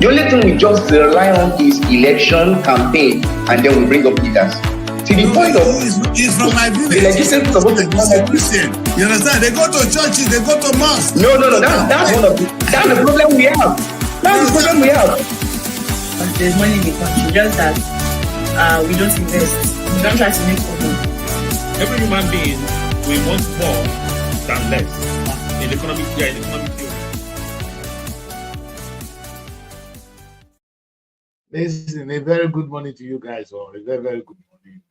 The only thing we just rely on is election campaign, and then we bring up leaders. To the point of it's from my village. The legislature supposed to He's a Christian. You understand? They go to churches, they go to mosques. No. That's one of that's the problem we have. That's the problem we have. But there's money in the country, just that we don't invest. We don't try to make money. Every human being we want more than less in economic theory. Listen, a very good morning to you guys all. A very, very good morning.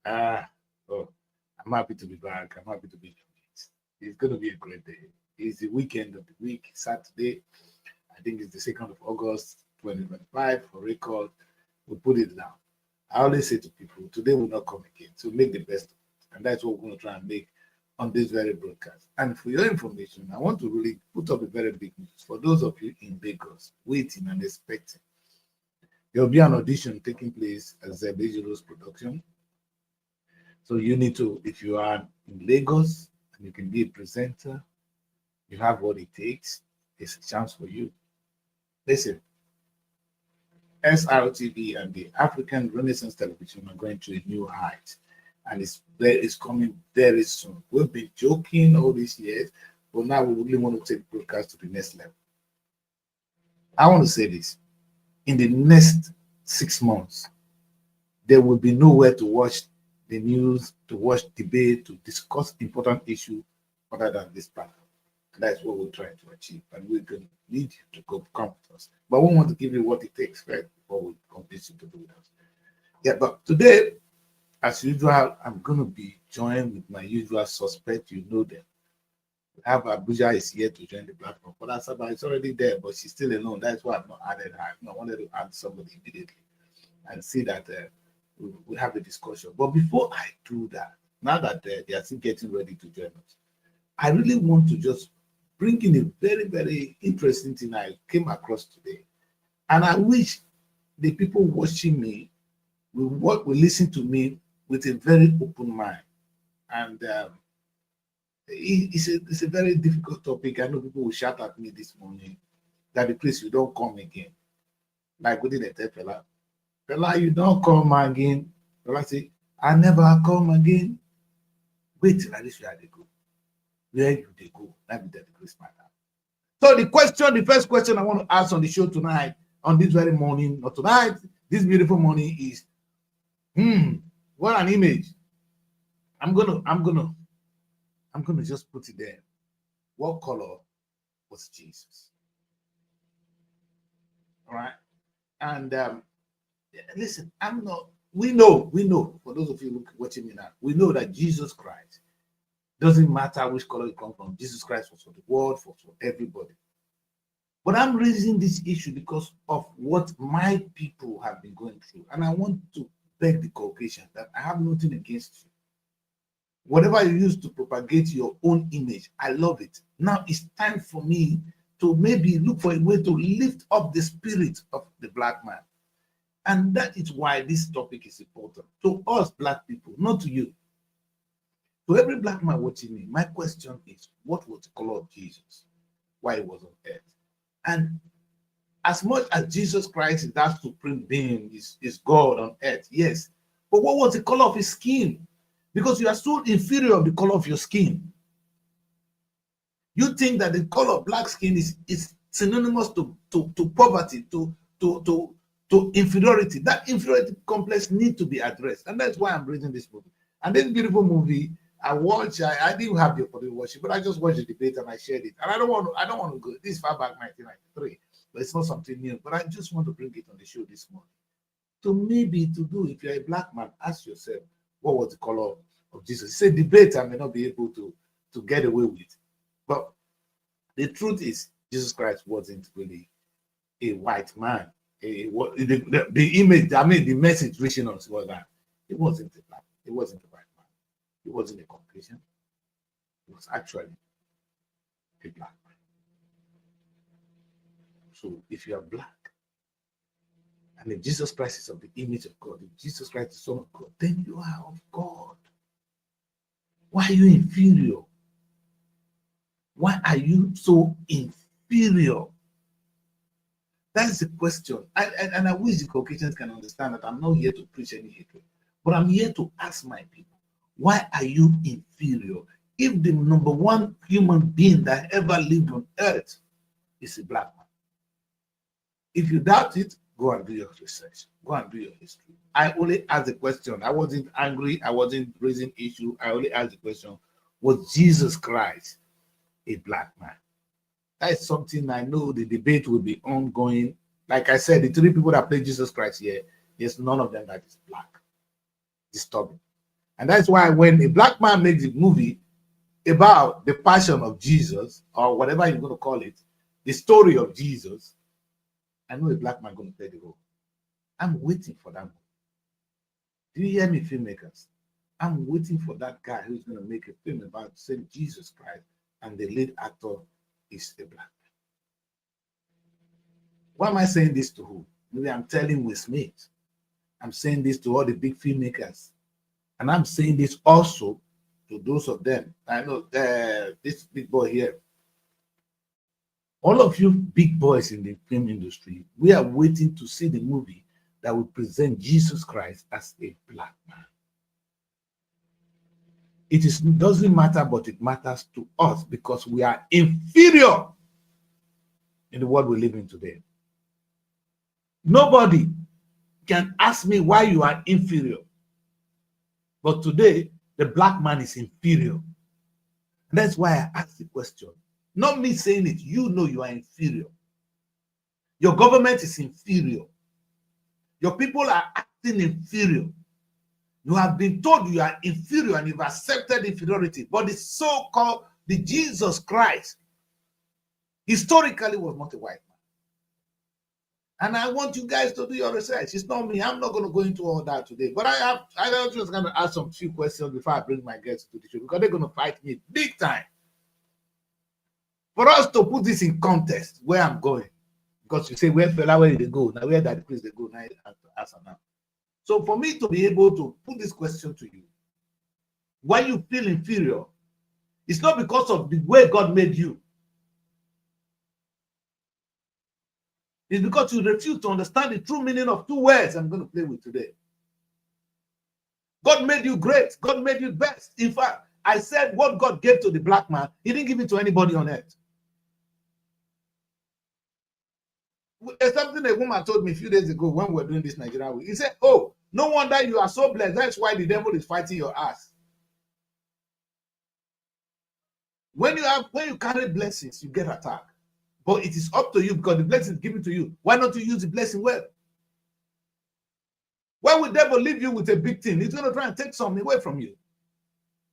I'm happy to be back. I'm happy to be here. It's going to be a great day. It's the weekend of the week, Saturday. I think it's the 2nd of August, 2025. For record, we put it down. I always say to people, today will not come again. So make the best of it. And that's what we're going to try and make on this very broadcast. And for your information, I want to really put up a very big news. For those of you in Lagos, waiting and expecting, there will be an audition taking place at Zebejiro's production. So you need to, if you are in Lagos and you can be a presenter, you have what it takes, it's a chance for you. Listen, SRTV and the African Renaissance Television are going to a new height, and it's coming very soon. We've been joking all these years, but now we really want to take the broadcast to the next level. I want to say this. In the next 6 months, there will be nowhere to watch the news, to watch debate, to discuss important issues other than this platform. And that's what we're trying to achieve. And we're going to need you to come with us. But we want to give you what it takes first before we convince you to do that. Yeah, but today, as usual, I'm going to be joined with my usual suspect. You know them. We have Abuja is here to join the platform. But Asaba is already there, but she's still alone. That's why I've not added her. I wanted to add somebody immediately and see that we have a discussion. But before I do that, now that they are still getting ready to join us, I really want to just bring in a very, very interesting thing I came across today. And I wish the people watching me will listen to me with a very open mind. And it's a very difficult topic. I know people will shout at me this morning that the place you don't come again. Like we didn't tell Fela, you don't come again. Fela say, I never come again. Wait till at least where they go. Where you they go? That be the grace matter. So the first question I want to ask on the show tonight, on this very morning, or tonight, this beautiful morning is, what an image. I'm gonna just put it there. What color was Jesus? All right. And listen, we know, for those of you watching me now, we know that Jesus Christ, doesn't matter which color you come from, Jesus Christ was for the world, for everybody. But I'm raising this issue because of what my people have been going through. And I want to beg the congregation that I have nothing against you. Whatever you use to propagate your own image, I love it. Now it's time for me to maybe look for a way to lift up the spirit of the black man. And that is why this topic is important to us black people, not to you. To every black man watching me, my question is, what was the color of Jesus while he was on earth? And as much as Jesus Christ is that supreme being, is God on earth, yes, but what was the color of his skin? Because you are so inferior of the color of your skin. You think that the color of black skin is synonymous to poverty, to inferiority. That inferiority complex needs to be addressed. And that's why I'm bringing this movie. And this beautiful movie, I didn't have the opportunity to watch it, but I just watched the debate and I shared it. And I don't want to go this far back, 1993, but it's not something new. But I just want to bring it on the show this morning. So maybe if you're a black man, ask yourself, what was the color of Jesus? It's a debate I may not be able to get away with. But the truth is, Jesus Christ wasn't really a white man. The image, the message reaching us was that it wasn't a black, it wasn't a white man. It wasn't a Caucasian. It was actually a black man. So if you are black, and if Jesus Christ is of the image of God, if Jesus Christ is the Son of God, then you are of God. Why are you inferior? Why are you so inferior? That's the question. And I wish the Caucasians can understand that I'm not here to preach any hatred, but I'm here to ask my people, why are you inferior if the number one human being that ever lived on earth is a black man? If you doubt it, go and do your research. Go and do your history. I only asked the question. I wasn't angry. I wasn't raising issue. I only asked the question, was Jesus Christ a black man? That is something I know the debate will be ongoing. Like I said, the three people that play Jesus Christ here, there's none of them that is black. Disturbing. And that's why when a black man makes a movie about the passion of Jesus, or whatever you're going to call it, the story of Jesus, I know a black man going to play the role. I'm waiting for that movie. Do you hear me, filmmakers? I'm waiting for that guy who's going to make a film about Saint Jesus Christ, and the lead actor is a black man. Why am I saying this to who? Maybe I'm telling Will Smith. I'm saying this to all the big filmmakers. And I'm saying this also to those of them. I know this big boy here. All of you big boys in the film industry, we are waiting to see the movie that will present Jesus Christ as a black man. It doesn't matter, but it matters to us because we are inferior in the world we live in today. Nobody can ask me why you are inferior. But today, the black man is inferior. And that's why I asked the question. Not me saying it, you know you are inferior. Your government is inferior. Your people are acting inferior. You have been told you are inferior and you've accepted inferiority. But the so-called the Jesus Christ historically was not a white man. And I want you guys to do your research. It's not me. I'm not going to go into all that today. But I just going to ask some few questions before I bring my guests to the show, because they're going to fight me big time. For us to put this in context, where I'm going, because you say, where fella, where did they go? Now, where did the place they go? Now, I have to answer now. So for me to be able to put this question to you, why you feel inferior, it's not because of the way God made you. It's because you refuse to understand the true meaning of two words I'm going to play with today. God made you great. God made you best. In fact, I said what God gave to the black man, he didn't give it to anybody on earth. There's something a woman told me a few days ago when we were doing this Nigerian week. He said, oh, no wonder you are so blessed. That's why the devil is fighting your ass. When you carry blessings, you get attacked. But it is up to you because the blessing is given to you. Why not you use the blessing well? Why would the devil leave you with a big thing? He's going to try and take something away from you.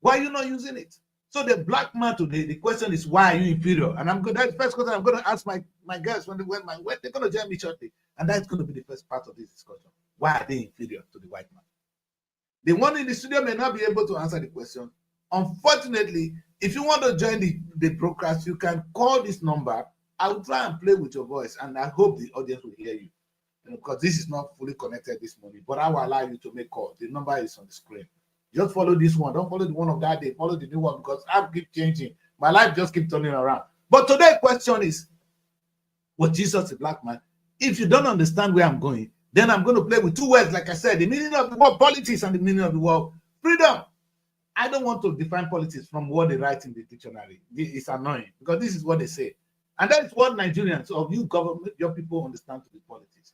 Why are you not using it? So the black man today, the question is, why are you inferior? And that's the first question I'm going to ask my guests when they're going to join me shortly. And that's going to be the first part of this discussion. Why are they inferior to the white man? The one in the studio may not be able to answer the question. Unfortunately, if you want to join the broadcast, you can call this number. I will try and play with your voice, and I hope the audience will hear you. Because this is not fully connected this morning, but I will allow you to make calls. The number is on the screen. Just follow this one. Don't follow the one of that day. Follow the new one, because I keep changing. My life just keeps turning around. But today's question is, was Jesus a black man? If you don't understand where I'm going, then I'm going to play with two words, like I said, the meaning of the word politics and the meaning of the word freedom. I don't want to define politics from what they write in the dictionary. It's annoying, because this is what they say. And that is what Nigerians or you government, your people understand to be politics.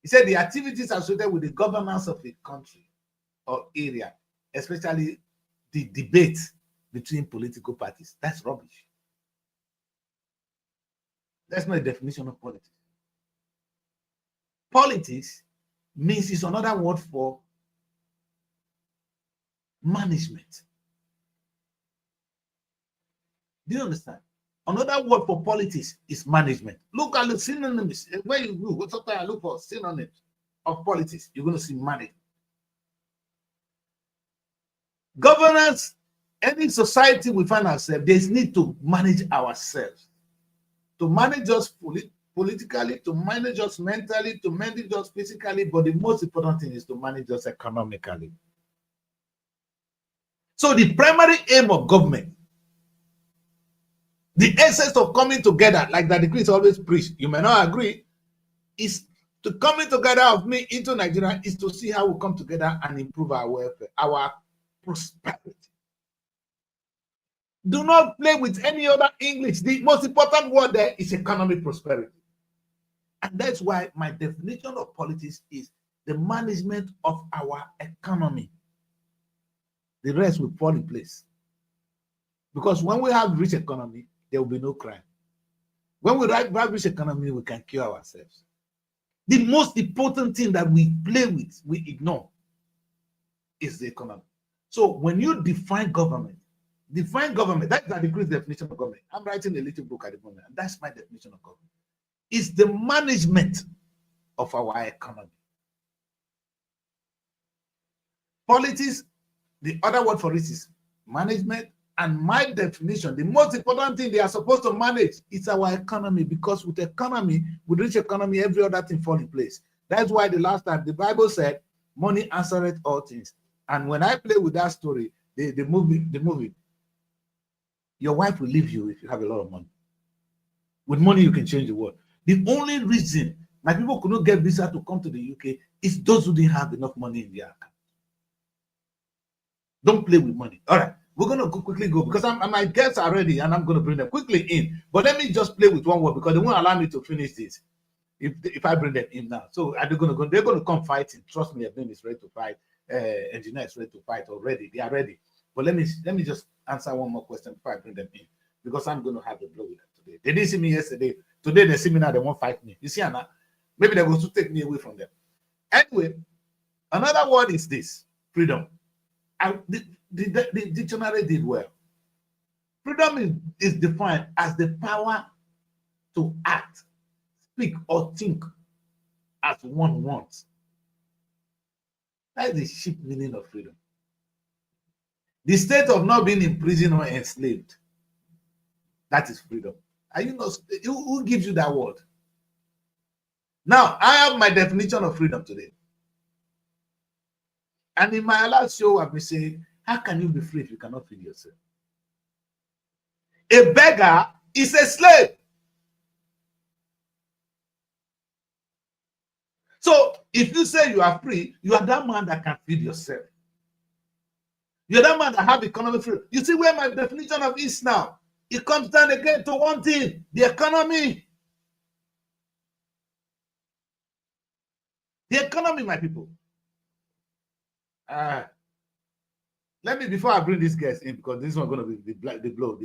He said the activities associated with the governance of a country or area, especially the debate between political parties. That's rubbish. That's not a definition of politics. Politics means it's another word for management. Do you understand? Another word for politics is management. Look at the synonyms. When you look, sometimes I look for synonyms of politics, you're going to see management. Governance, any society we find ourselves, there's need to manage ourselves. To manage us politically, to manage us mentally, to manage us physically, but the most important thing is to manage us economically. So the primary aim of government, the essence of coming together, like that the Christians always preach, you may not agree, is the coming together of me into Nigeria is to see how we come together and improve our welfare, our prosperity. Do not play with any other English. The most important word there is economic prosperity. And that's why my definition of politics is the management of our economy. The rest will fall in place. Because when we have rich economy, there will be no crime. When we have rich economy, we can cure ourselves. The most important thing that we play with, we ignore, is the economy. So when you define government, that's the degree definition of government. I'm writing a little book at the moment, and that's my definition of government. It's the management of our economy. Politics, the other word for it is management, and my definition, the most important thing they are supposed to manage is our economy, because with economy, with rich economy, every other thing falls in place. That's why the last time the Bible said, money answereth all things. And when I play with that story, the movie, your wife will leave you if you have a lot of money. With money, you can change the world. The only reason my people could not get visa to come to the UK is those who didn't have enough money in their account. Don't play with money. All right, we're going to quickly go because my guests are ready and I'm going to bring them quickly in. But let me just play with one word because they won't allow me to finish this if I bring them in now. So they're going to come fighting. Trust me, everything is ready to fight. Engineer is ready to fight already. They are ready. But let me just answer one more question before I bring them in, because I'm going to have a blow with them today. They didn't see me yesterday. Today they see me now. They won't fight me. You see, Anna? Maybe they will to take me away from them. Anyway, another word is this: freedom. The dictionary did well. Freedom is defined as the power to act, speak, or think as one wants. That is the cheap meaning of freedom. The state of not being imprisoned or enslaved. That is freedom. Are you not? Who gives you that word? Now, I have my definition of freedom today. And in my last show, I've been saying, how can you be free if you cannot feed yourself? A beggar is a slave. So if you say you are free, you are that man that can feed yourself. You're that man that have economic freedom. You see where my definition of is now? It comes down again to one thing: the economy. The economy, my people. Let me, before I bring this guest in, because this is going to be the blow.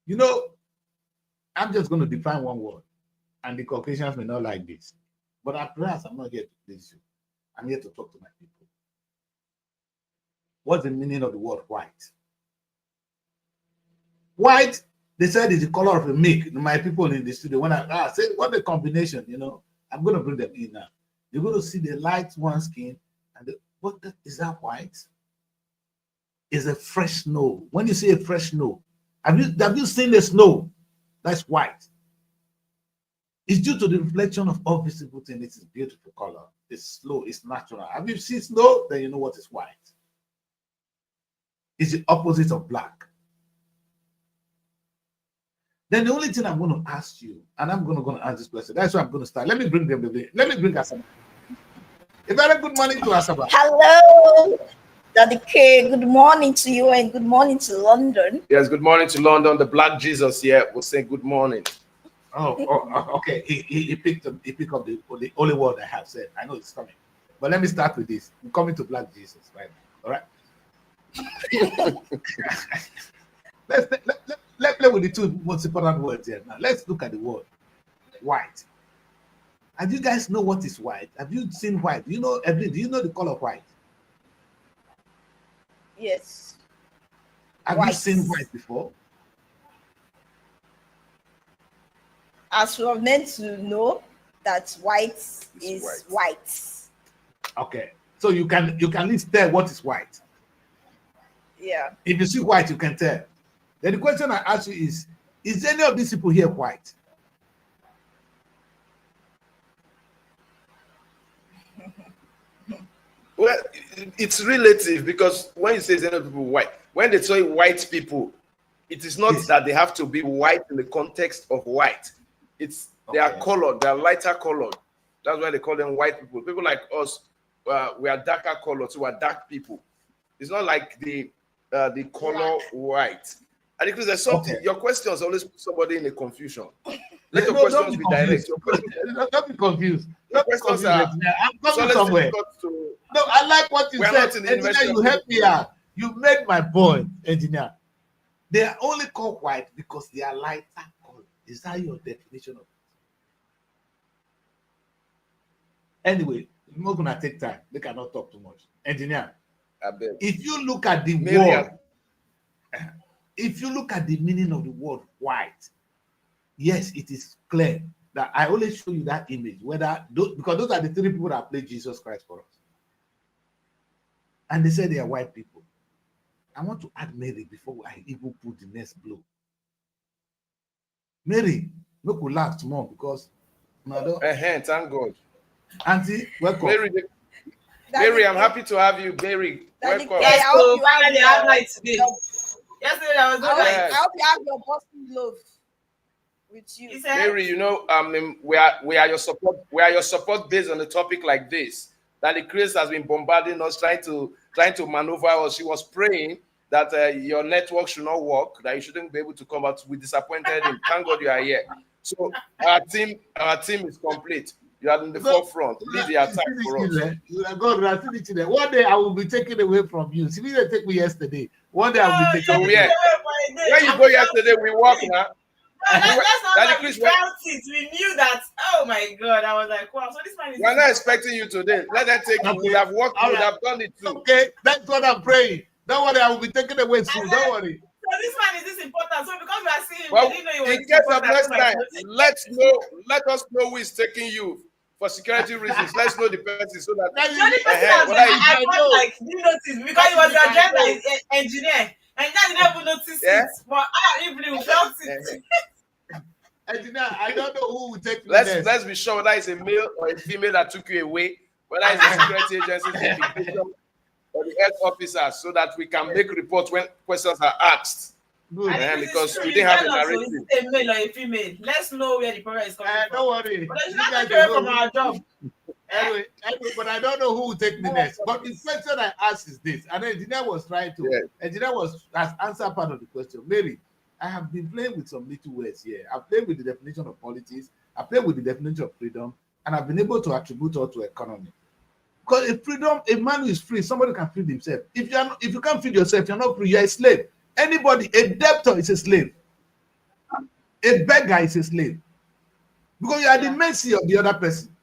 You know, I'm just going to define one word, and the Caucasians may not like this, but perhaps I'm not here to please you. I'm here to talk to my people. What's the meaning of the word white? White, they said, is the color of a milk. My people in the studio, when I say what the combination, you know, I'm going to bring them in now. You're going to see the light one skin, and is that white? Is a fresh snow. When you see a fresh snow, have you seen the snow? That's white. It's due to the reflection of all visible things. It's a beautiful color. It's slow. It's natural. Have you seen snow? Then you know what is white. It's the opposite of black. Then the only thing I'm going to ask you, and I'm going to ask this question. That's why I'm going to start. Let me bring them. Let me bring Asaba. A very good morning to Asaba. Hello, Daddy K. Good morning to you and good morning to London. Yes, good morning to London. The Black Jesus here will say good morning. Okay. He picked up the only word I have said. I know it's coming. But let me start with this. I'm coming to Black Jesus right now. All right. Let's play with the two most important words here now. Let's look at the word white. And you guys know what is white? Have you seen white? Do you know the color of white? Yes. Have you seen white before? As we are meant to know that white is white. Okay. So you can at least tell what is white. Yeah. If you see white, you can tell. Then the question I ask you is any of these people here white? Well, it's relative, because when you say any people white, when they say white people, it is not that they have to be white in the context of white. They are colored, they are lighter colored. That's why they call them white people. People like us, we are darker colored, so we are dark people. It's not like the color white. And because there's something, your questions always put somebody in a confusion. Let your questions be direct. Don't be confused. Your questions are. I'm coming somewhere. No, I like what you said. Engineer, you helped me out. You made my point, engineer. They are only called white because they are lighter color. Is that your definition of it? Anyway, I'm not gonna take time. They cannot talk too much. Engineer, if you look at the word, if you look at the meaning of the word white, yes, it is clear that I always show you that image, because those are the three people that played Jesus Christ for us. And they say they are white people. I want to add Mary before I even put the next blow. Mary, look, we laugh more because thank God. Auntie, welcome. Mary, I'm happy to have you. Mary, welcome. Yes, so finally I have light today. Yesterday I was not I hope you have your Boston love with you. Mary, you know, we are your support. We are your support based on a topic like this. That the Chris has been bombarding us, trying to maneuver us. She was praying that your network should not work, that you shouldn't be able to come out. We disappointed him. Thank God you are here. So our team is complete. You are in the forefront. Lead the attack for us. One day I will be taken away from you. See, you didn't take me yesterday. One day I will be taken away. Where you go yesterday, we walk now. No, that's not like we felt it. We knew that. Oh my God. I was like, wow. So this man is. We're not expecting you today. Let them take you. We have worked, we would have done it too. Okay, that's what I'm praying. Don't worry, I will be taken away soon. Don't worry. So this man is this important. So because we are seeing, well, we didn't know you were in case of next time, let us know who is taking you for security reasons. Let's know the person so that. The person I felt like you noticed because it was your gender engineer. And that didn't even notice it. But I even felt it. Engineer, I don't know who will take me. Let's be sure whether it's a male or a female that took you away, whether it's the security agency or the health officers, so that we can make reports when questions are asked. Because we didn't have a narrative. Is it a male or a female? Let's know where the problem is coming from. Don't worry. But it's not away from our job. Anyway, but I don't know who will take me next. But the question I asked is this, and the engineer was trying to. Engineer has answered part of the question. Mary, I have been playing with some little words here. I've played with the definition of politics. I played with the definition of freedom, and I've been able to attribute all to economy. Because a man who is free, somebody can feed himself. If you can't feed yourself, you're not free. You're a slave. Anybody, a debtor is a slave. A beggar is a slave. Because you are at the mercy of the other person.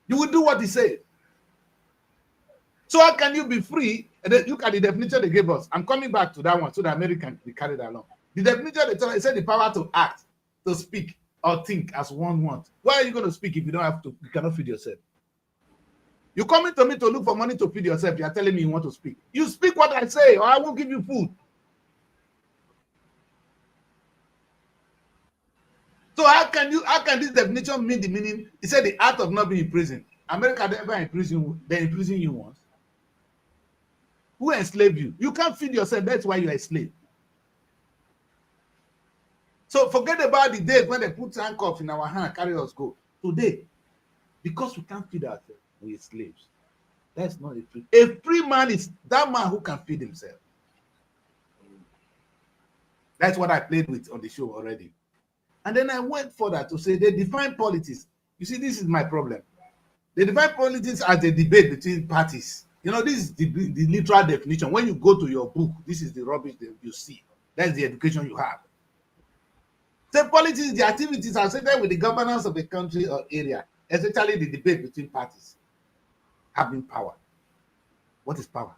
You will do what he says. So how can you be free? And then look at the definition they gave us. I'm coming back to that one so that American be carried along. The definition they said the power to act, to speak, or think as one wants. Why are you going to speak if you don't have to? You cannot feed yourself. You coming to me to look for money to feed yourself. You are telling me you want to speak. You speak what I say, or I won't give you food. So how can this definition mean the meaning? He said the art of not being in prison. America never imprison you once. Who enslaved you? You can't feed yourself. That's why you are a slave. So forget about the days when they put handcuffs in our hand, carry us go. Today, because we can't feed ourselves, we are slaves. That's not a free. A free man is that man who can feed himself. That's what I played with on the show already. And then I went further to say they define politics. You see, this is my problem. They define politics as a debate between parties. You know, this is the literal definition. When you go to your book, this is the rubbish that you see. That's the education you have. So politics, the activities associated with the governance of a country or area, especially the debate between parties, having power. What is power?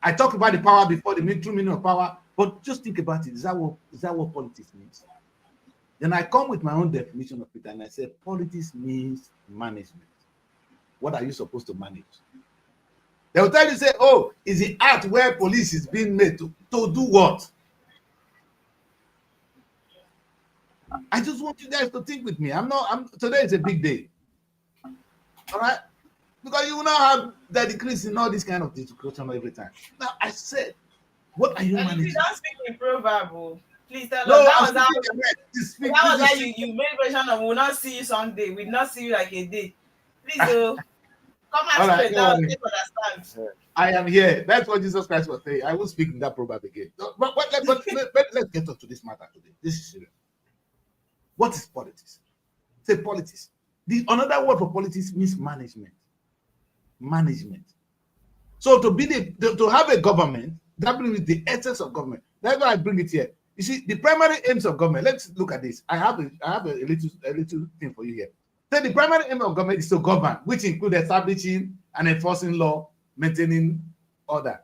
I talked about the power before, the true meaning of power, but just think about it. Is that what politics means? Then I come with my own definition of it, and I say politics means management. What are you supposed to manage? They will tell you, say, oh, is the art where police is being made to do what? I just want you guys to think with me. Today is a big day. All right? Because you will not have the decrease in all this kind of discussion every time. Now, I said, what are you managing? Don't speak in proverb. Please tell No, us. That was how you made version of "We will not see you someday. We will not see you like a day." Please, come and right, straight down. Understand. I am here. That's what Jesus Christ was saying. I will speak in that proverb again. But let's get on to this matter today. This is serious. What is politics? Say politics. Another word for politics means management. Management. So to have a government, that brings the essence of government. That's why I bring it here. You see, the primary aims of government. Let's look at this. I have a little thing for you here. So the primary aim of government is to govern, which includes establishing and enforcing law, maintaining order,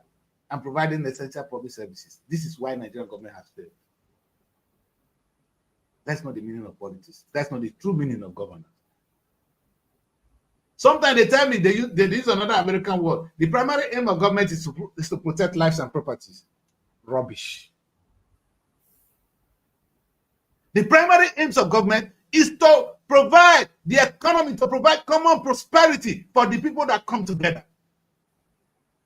and providing essential public services. This is why Nigerian government has failed. That's not the meaning of politics. That's not the true meaning of governance. Sometimes they tell me they use another American word. The primary aim of government is to protect lives and properties. Rubbish. The primary aims of government is to provide the economy, to provide common prosperity for the people that come together.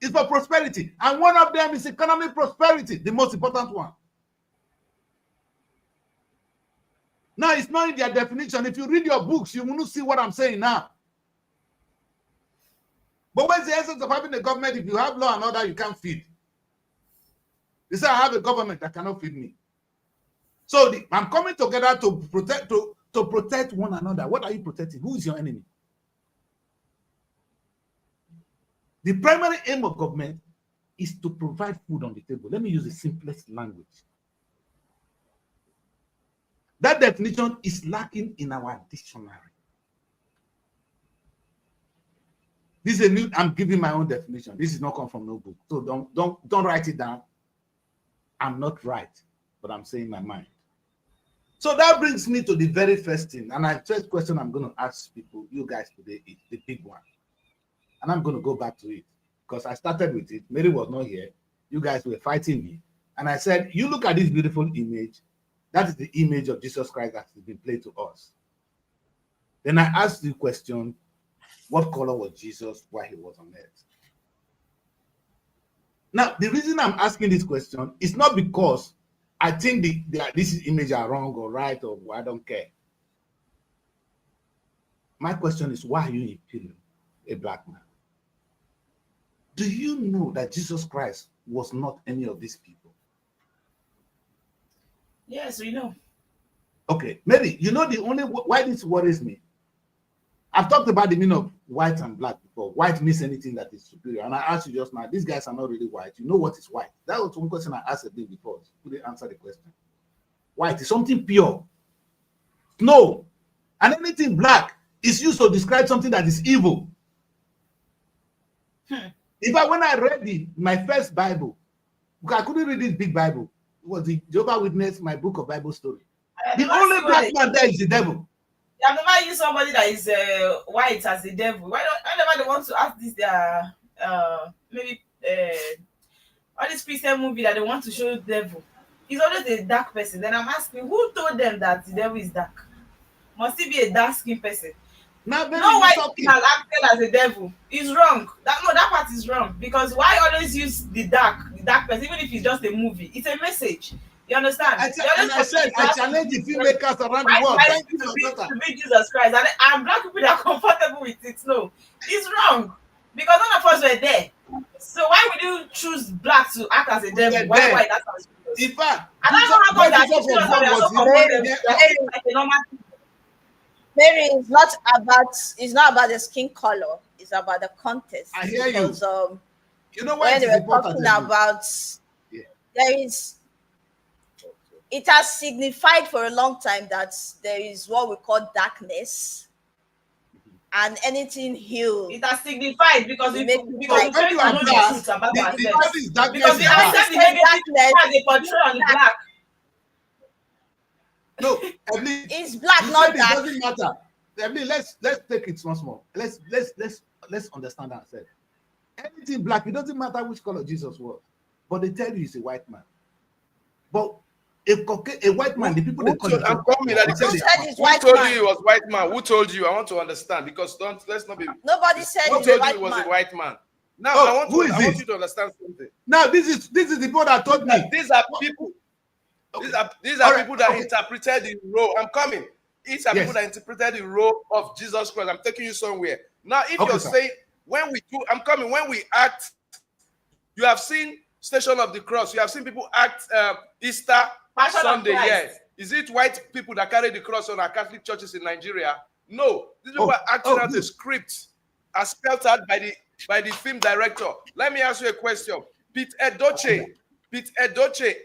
It's for prosperity. And one of them is economic prosperity, the most important one. Now, it's not in their definition. If you read your books, you will not see what I'm saying now. But what's the essence of having a government? If you have law and order, you can't feed. They say, I have a government that cannot feed me. So I'm coming together to protect one another. What are you protecting? Who is your enemy? The primary aim of government is to provide food on the table. Let me use the simplest language. That definition is lacking in our dictionary. This is a new, I'm giving my own definition. This is not come from no book. So don't write it down. I'm not right, but I'm saying my mind. So that brings me to the very first thing. And the first question I'm going to ask people, you guys today, is the big one. And I'm going to go back to it because I started with it. Mary was not here. You guys were fighting me. And I said, you look at this beautiful image. That is the image of Jesus Christ that has been played to us. Then I asked the question, what color was Jesus while he was on earth? Now, the reason I'm asking this question is not because I think this image are wrong or right or I don't care. My question is, why are you impeding a black man? Do you know that Jesus Christ was not any of these people? Yes, we know. Okay, Mary, you know the only why this worries me. I've talked about the meaning of white and black before. White means anything that is superior. And I asked you just now, these guys are not really white. You know what is white? That was one question I asked a bit before. You couldn't answer the question. White is something pure. No. And anything black is used to describe something that is evil. In fact, when I read my first Bible, because I couldn't read this big Bible, it was the Jehovah's Witness, my book of Bible story. The only black man there is the devil. I've never used somebody that is white as the devil. Whenever they want to ask this, maybe all this Christian movie that they want to show the devil, he's always a dark person. Then I'm asking, who told them that the devil is dark? Must he be a dark-skinned person? No white person has acted as a devil. It's wrong. That part is wrong. Because why always use the dark person, even if it's just a movie? It's a message. You understand? I challenge the filmmakers around the world. Thank you to be Jesus Christ. And black people that are comfortable with it. No, it's wrong. Because none of us were there. So why would you choose black to act as a devil? Why that sounds in fact, I don't know how that is like a normal thing. Mary, it's not about the skin color. It's about the context. I hear because, you. You know what? When they were talking about, there is. It has signified for a long time that there is what we call darkness, and anything healed. It has signified because we know the truth about ourselves. Because we accept the negative as a portray on the black. No, Evelyn, it's black, not dark. It doesn't matter. Evelyn, let's take it small. Let's understand ourselves. Anything black, it doesn't matter which color Jesus was, but they tell you he's a white man. But a white man, the people they call I'm coming. Who told you he was white man? Who told you? I want to understand because let's not be. Nobody said who told you he was a white man. Now I want you to understand something. Now this is the people that told me. These are people. These are people that interpreted the role. I'm coming. These are people that interpreted the role of Jesus Christ. I'm taking you somewhere. Now, if you're saying, when we act, you have seen Station of the Cross. You have seen people act Easter Passion Sunday. Yes. Is it white people that carry the cross on our Catholic churches in Nigeria? No. These people are acting out a script as spelled out by the film director. Let me ask you a question. Pete Edochie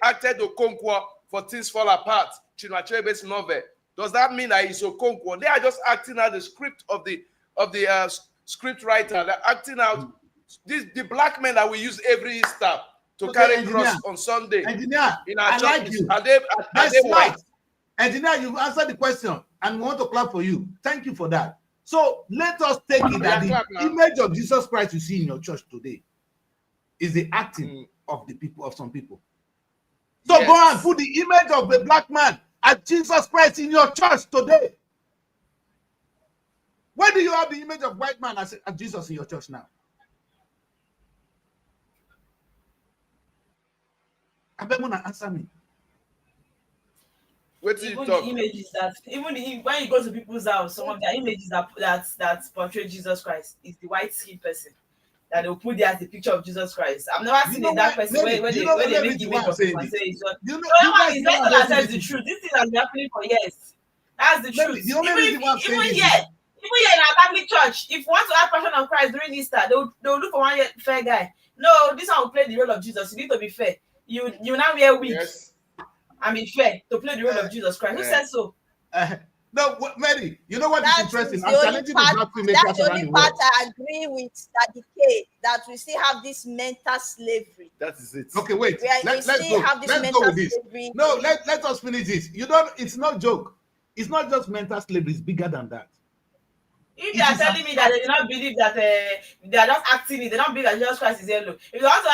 acted Okonkwo for Things Fall Apart, Chinua Achebe's novel. Does that mean that he's Okonkwo? They are just acting out the script of the script writer. They're acting out the black men that we use every Easter to carry cross on Sunday. Engineer, in our churches. Like you. Are they white? Engineer, you've answered the question, and we want to clap for you. Thank you for that. So let us take it that the image of Jesus Christ you see in your church today is the acting of the people, of some people. So go and put the image of the black man as Jesus Christ in your church today. Where do you have the image of white man as Jesus in your church now? I beg you to answer me. Even the images that when you go to people's house, some of their images that portray Jesus Christ is the white skinned person that they'll put there as the picture of Jesus Christ. I've never seen a dark person where they make image of him and say it's just. That is better than says the truth. This thing has been happening for years. That's the truth. Even here in our Catholic church, if you want to have Passion of Christ during Easter, they'll look for one fair guy. No, this one will play the role of Jesus. You need to be fair. You now wear wigs. I mean, fair to play the role of Jesus Christ. Who said so? No, Mary, you know what is interesting? I'm challenging the black filmmakers That's the only part I agree with that decay, that we still have this mental slavery. That is it. Okay, wait. Let's go with this. Slavery. No, let us finish this. It's not joke. It's not just mental slavery, it's bigger than that. If they are telling me that they do not believe that they are just acting it, they don't believe that Jesus Christ is yellow. If you want to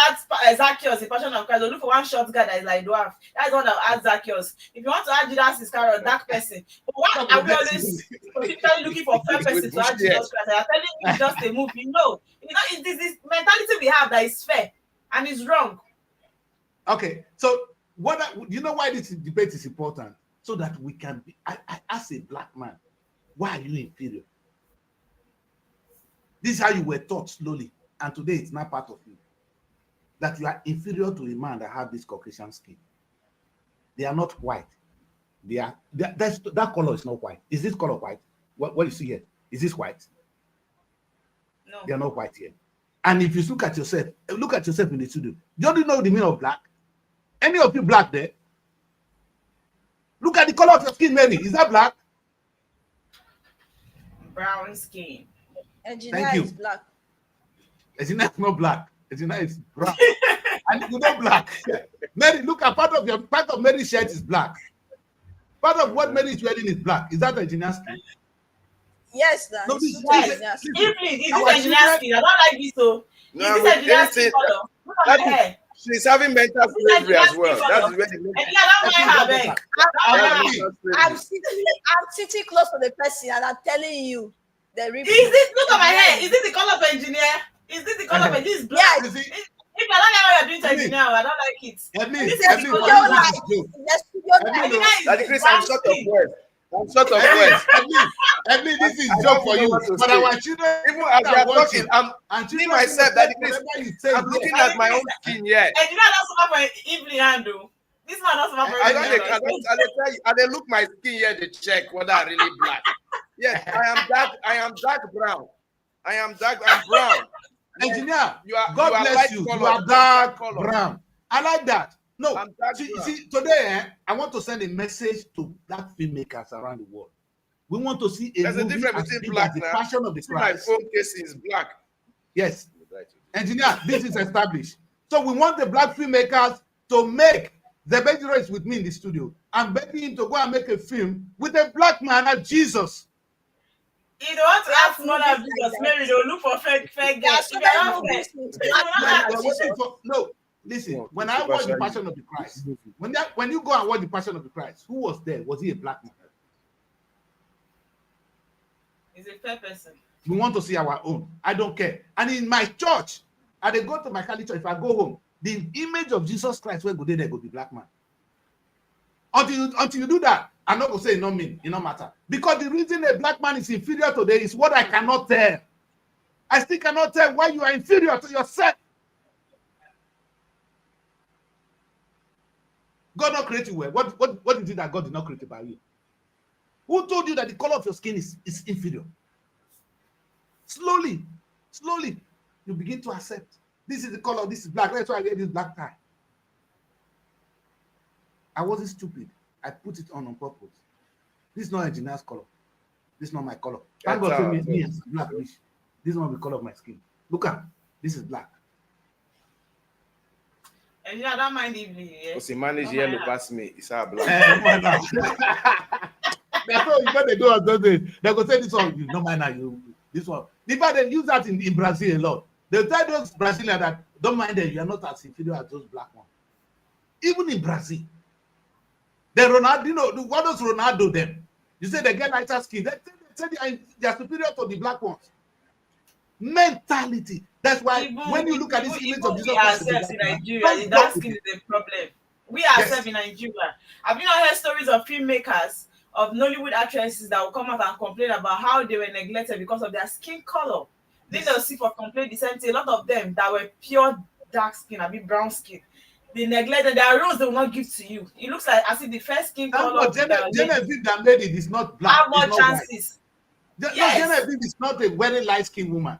add Zacchaeus, the Passion of Christ, they'll look for one short guy that is like dwarf. That's the one that will add Zacchaeus. If you want to add Judas Iscariot, dark person. But why are we always specifically looking for fair person to add Jesus Christ? They are telling me it's just a movie. No, it's this mentality we have that is fair and is wrong. Okay, so you know why this debate is important? So that we can be. I as a black man, why are you inferior? This is how you were taught slowly, and today it's not part of you. That you are inferior to a man that have this Caucasian skin. They are not white. That color is not white. Is this color white? What you see here? Is this white? No. They are not white here. And if you look at yourself in the studio, don't you know the meaning of black? Any of you black there? Look at the color of your skin, Mary. Is that black? Brown skin. Engineer is black. Engineer is not black. Engineer is brown. And you're not black. Mary, look at part of Mary's shirt is black. Part of what Mary is wearing is black. Is that engineer skin? Yes, that's no, this is engineer skin. I don't like this. So is this engineer skin color? Look at my hair. She's having mental slavery as well. That's really I'm sitting close to the person and I'm telling you. Look at my hair? Is this the color of engineer? Is this the color of this black? Yeah, if I don't like what you're doing to engineer, I don't like it. This is studio life. I'm short of words. Emily, this is joke for you. But our children, even as they are talking, I'm seeing myself that I'm looking at my own skin yet. Engineer doesn't have an evening handle. This man doesn't have I don't look my skin here to check whether I'm really black. Yes, I am dark brown. I'm brown. Engineer, God bless you. You are dark brown. I like that. No, see, today I want to send a message to black filmmakers around the world. We want to see There's a difference between black and the Passion of the Christ. My phone case is black. Yes. Engineer, this is established. So we want the black filmmakers to make the Benjiro is with me in the studio. I'm begging him to go and make a film with a black man as Jesus. You don't want to ask more of Jesus, Mary, they'll look for fake guys. No, listen, when I watch the Passion of the Christ, when you go and watch the Passion of the Christ, who was there? Was he a black man? He's a fair person. We want to see our own. I don't care. And in my church, and they go to my Catholic church, if I go home, the image of Jesus Christ, where go there go be black man. Until you do that, I'm not gonna say it not mean, it not matter. Because the reason a black man is inferior today is what I cannot tell. I still cannot tell why you are inferior to yourself. God not create you well. What is it that God did not create about you? Who told you that the color of your skin is inferior? Slowly, you begin to accept. This is the color, this is black. That's why I wear this black tie. I wasn't stupid. I put it on purpose. This is not engineer's color. This is not my color. Thank God for me as black. This is not the color of my skin. Look at this is black. And I don't mind if because he managed yellow pass me. It's our black. That's what they do on those days. They go say this one, you no mind now, you this one. In fact, they use that in Brazil a lot. They tell those Brazilians that don't mind them, you are not as inferior as those black ones. Even in Brazil. The Ronaldo, what does Ronaldo them? You say they get lighter skin. They say they are superior to the black ones. Mentality. That's why when you look at this image of Jesus ourselves in Nigeria, the dark skin is a problem. We ourselves in Nigeria. Have you not heard stories of filmmakers, of Nollywood actresses that will come out and complain about how they were neglected because of their skin color? Then they'll see for complaint the same thing. A lot of them that were pure dark skin, a bit brown skin, they neglected their roles they will not give to you. It looks like as if the first skin color. Genevieve that lady is not black. Have more chances. Genevieve is not a very light skinned woman.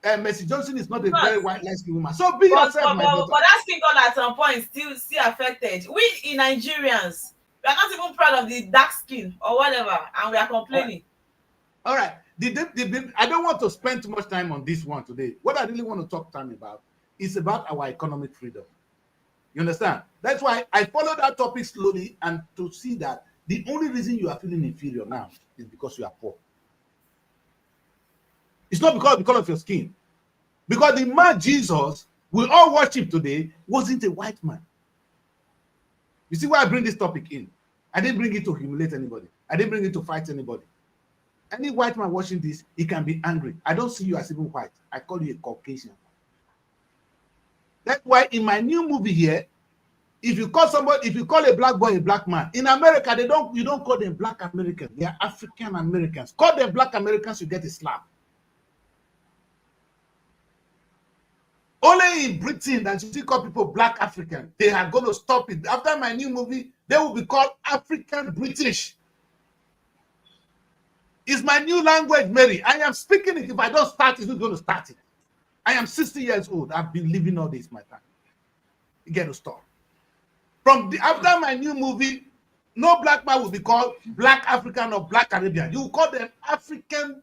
Mercy Johnson is not a very white light skinned woman. So be yourself, my daughter. But that skin color at some point still affected. We in Nigerians, we are not even proud of the dark skin or whatever, and we are complaining. All right. I don't want to spend too much time on this one today. What I really want to talk time about is about our economic freedom. You understand? That's why I follow that topic slowly and to see that the only reason you are feeling inferior now is because you are poor. It's not because of your skin. Because the man Jesus we all worship today wasn't a white man. You see why I bring this topic in? I didn't bring it to humiliate anybody. I didn't bring it to fight anybody. Any white man watching this, he can be angry. I don't see you as even white. I call you a Caucasian. That's why in my new movie here, if you call a black boy a black man, in America, you don't call them black Americans. They are African Americans. Call them black Americans, you get a slap. Only in Britain that you still call people black African. They are going to stop it. After my new movie, they will be called African British. It's my new language, Mary. I am speaking it. If I don't start it, who's going to start it? I am 60 years old. I've been living all this my time. You get to stop. After my new movie, no black man will be called black African or black Caribbean. You will call them African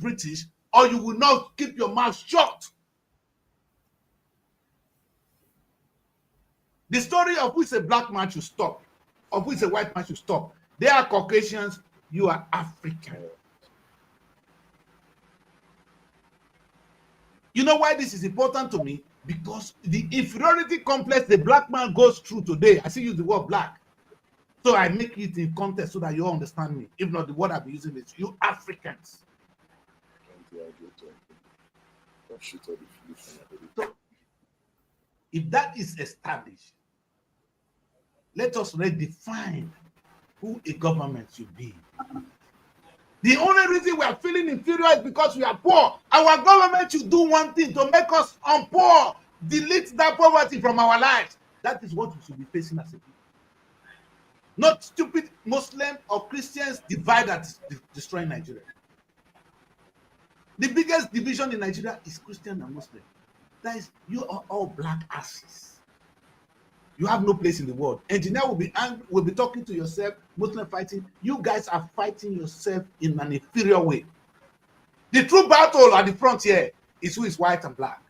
British, or you will not keep your mouth shut. The story of who is a black man should stop, of who is a white man should stop. They are Caucasians, you are African. You know why this is important to me? Because the inferiority complex the black man goes through today, I see use the word black. So I make it in context so that you all understand me. If not, the word I'll be using is you Africans. So, if that is established, let us redefine who a government should be. The only reason we are feeling inferior is because we are poor. Our government should do one thing to make us unpoor, delete that poverty from our lives. That is what we should be facing as a people. Not stupid Muslim or Christians divide that destroying Nigeria. The biggest division in Nigeria is Christian and Muslim. That is, you are all black asses. You have no place in the world. Engineer will be angry, will be talking to yourself, Muslim fighting. You guys are fighting yourself in an inferior way. The true battle at the front here is who is white and black.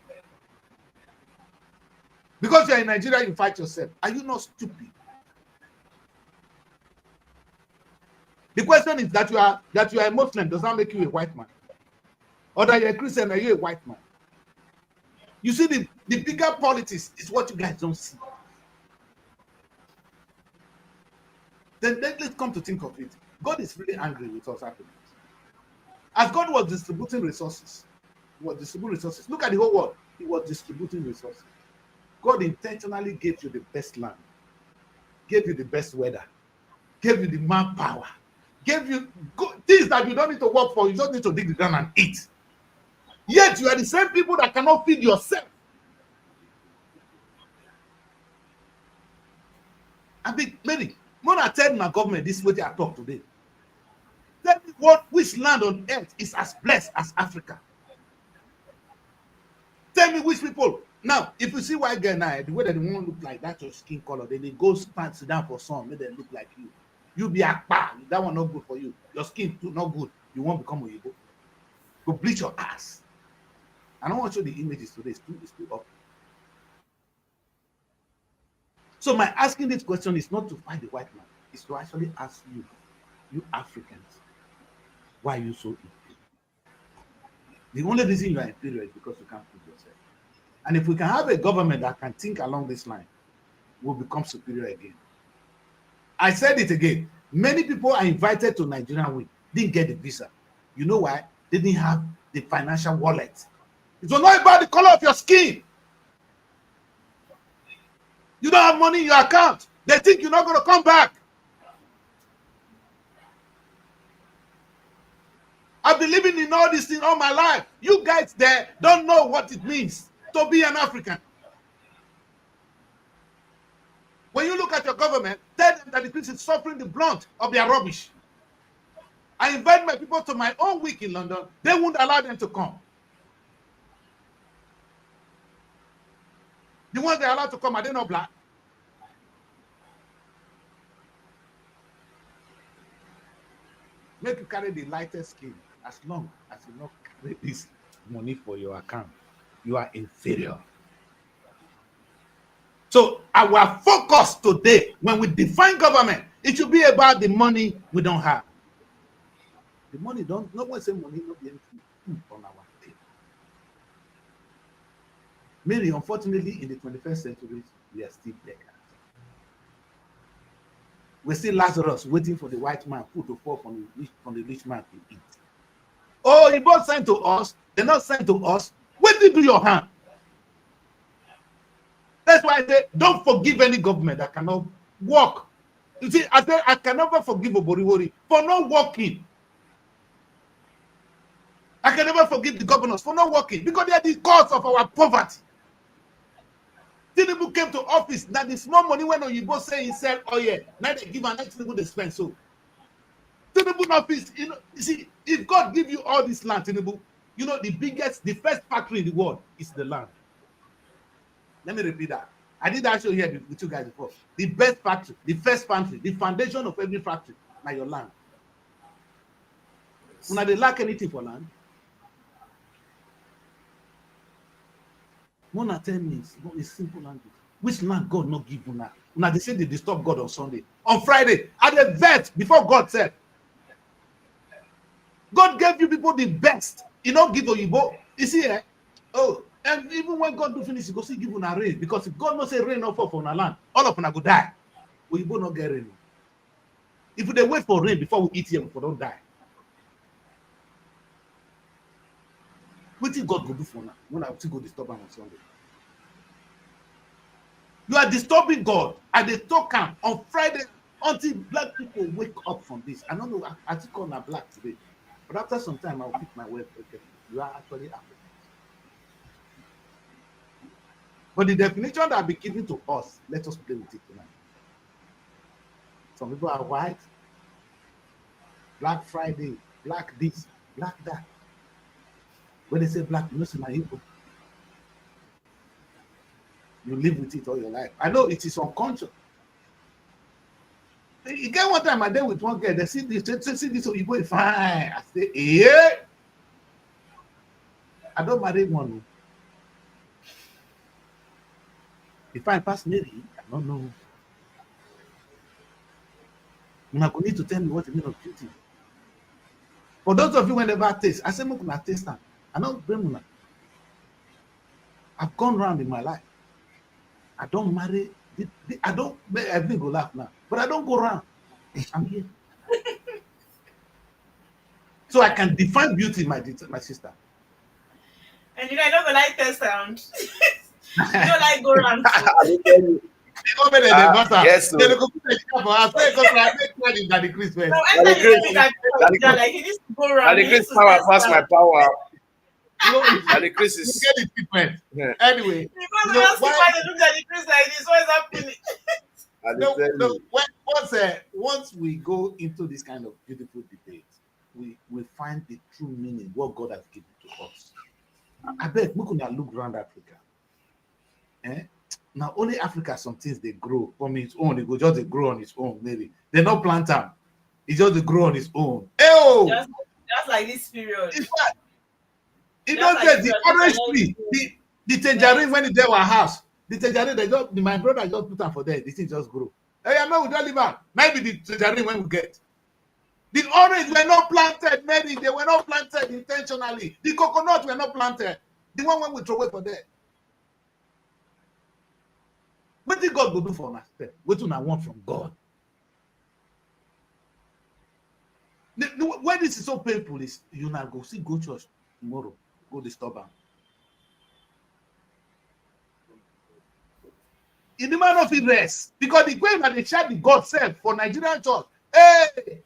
Because you are in Nigeria, you fight yourself. Are you not stupid? The question is that you are a Muslim does not make you a white man. Or that you're a Christian, are you a white man? You see, the bigger politics is what you guys don't see. Then let's come to think of it. God is really angry with us Africans. As God was distributing resources, look at the whole world. He was distributing resources. God intentionally gave you the best land, gave you the best weather, gave you the manpower, gave you things that you don't need to work for. You just need to dig the ground and eat. Yet you are the same people that cannot feed yourself. I mean, Mary, when I tell my government this way I talk today, tell me which land on earth is as blessed as Africa. Tell me which people. Now, if you see white girl now, the way that they won't look like that, your skin color, then they go stand sit down for sun, make them look like you. You be a pa. That one not good for you. Your skin too not good. You won't become Oyibo. Go bleach your ass. I don't want to show the images today. It's too up. So my asking this question is not to fight the white man. It's to actually ask you Africans, why are you so inferior? The only reason you are inferior is because you can't feed yourself. And if we can have a government that can think along this line, we'll become superior again. I said it again. Many people are invited to Nigerian week, didn't get the visa. You know why? They didn't have the financial wallet. It was not about the color of your skin. You don't have money in your account. They think you're not going to come back. I've been living in all these things all my life. You guys there don't know what it means to be an African. When you look at your government, tell them that the people is suffering the brunt of their rubbish. I invite my people to my own week in London. They won't allow them to come. The ones they are allowed to come, are they not black? Make you carry the lightest skin as long as you not carry this money for your account. You are inferior. So our focus today, when we define government, it should be about the money we don't have. The money don't, no one say money not be anything on our table. Mary, unfortunately, in the 21st century, we are still beggars. We're still Lazarus waiting for the white man food to fall from the rich man to eat. Oh, he both sent to us, they're not sent to us. Where did you do your hand? That's why I say, don't forgive any government that cannot work. You see, I say I can never forgive Oboriwori for not working. I can never forgive the governors for not working because they are the cause of our poverty. Tinubu came to office, now the small money when you both say he said, oh yeah, now they give an next Tinubu they spend. So Tinubu in office, you see, if God give you all this land, Tinubu, you know, the first factory in the world is the land. Let me repeat that. I did that show here with you guys before. The best factory, the first factory, the foundation of every factory, now your land. When they lack anything for land, Mona tell me it's simple language. Which land God not give you now? Now they say they disturb God on Sunday. On Friday, at the vet, before God said, God gave you people the best. He don't give Oyibo. You see, eh? Oh, and even when God do finish, he go still give you a rain. Because if God not say rain not fall from our land, all of them go die. Oyibo not get rain. If they wait for rain before we eat here, we don't die. What did God go do for now? When I still go disturb him on Sunday. You are disturbing God at the talk camp on Friday until black people wake up from this. I don't know, I still call them black today. But after some time, I'll pick my word. Okay, you are actually African. But the definition that be given to us, let us play with it tonight. Some people are white, Black Friday, black this, black that. When they say black, you know, it's my Igbo. You live with it all your life. I know it is unconscious. You get one time I dealt with one girl, they see this, so you go fine. I say, yeah. I don't marry one. If I pass Mary, I don't know. You're not going to need to tell me what the meaning of beauty. For those of you who never taste, I say, I'm going to taste them. I don't blame you. I've gone around in my life. I don't marry. I don't. Everything go laugh now, but I don't go around. I'm here, so I can define beauty, my sister. And you know, I don't like test sound. You don't like go around. Yes, sir. They go put the for us. They go try make money than the Christmas. No, Daddy anytime Chris, you see that, Daddy Chris, like he needs to go around. Daddy He Chris needs to power stay pass my stand. power. You Daddy Chris you is get the treatment. yeah. Anyway, Because you we know, don't see why they look at the Chris like this. What is happening? I no, tell no, you. once we go into this kind of beautiful debate, we find the true meaning, what God has given to us. I bet we could look around Africa. Now only Africa, some things they grow on its own. They go just they grow on its own, maybe. They not plant them. It's just they grow on its own. Just like this period. In fact, it Just don't like get this the period, orange just tree, like the tangerine when it's there our house. The tangerine, they just my brother just put them for there. The thing just grow. Hey, I know we don't live out. Maybe the tangerine when we get. The orange were not planted, maybe they were not planted intentionally. The coconut were not planted. The one when we throw away for there. What did God go do for us? What do I want from God? Why this is so painful is you now go see go church tomorrow, go disturb them. In the man of rest, because the way that they shout the God self for Nigerian church, hey,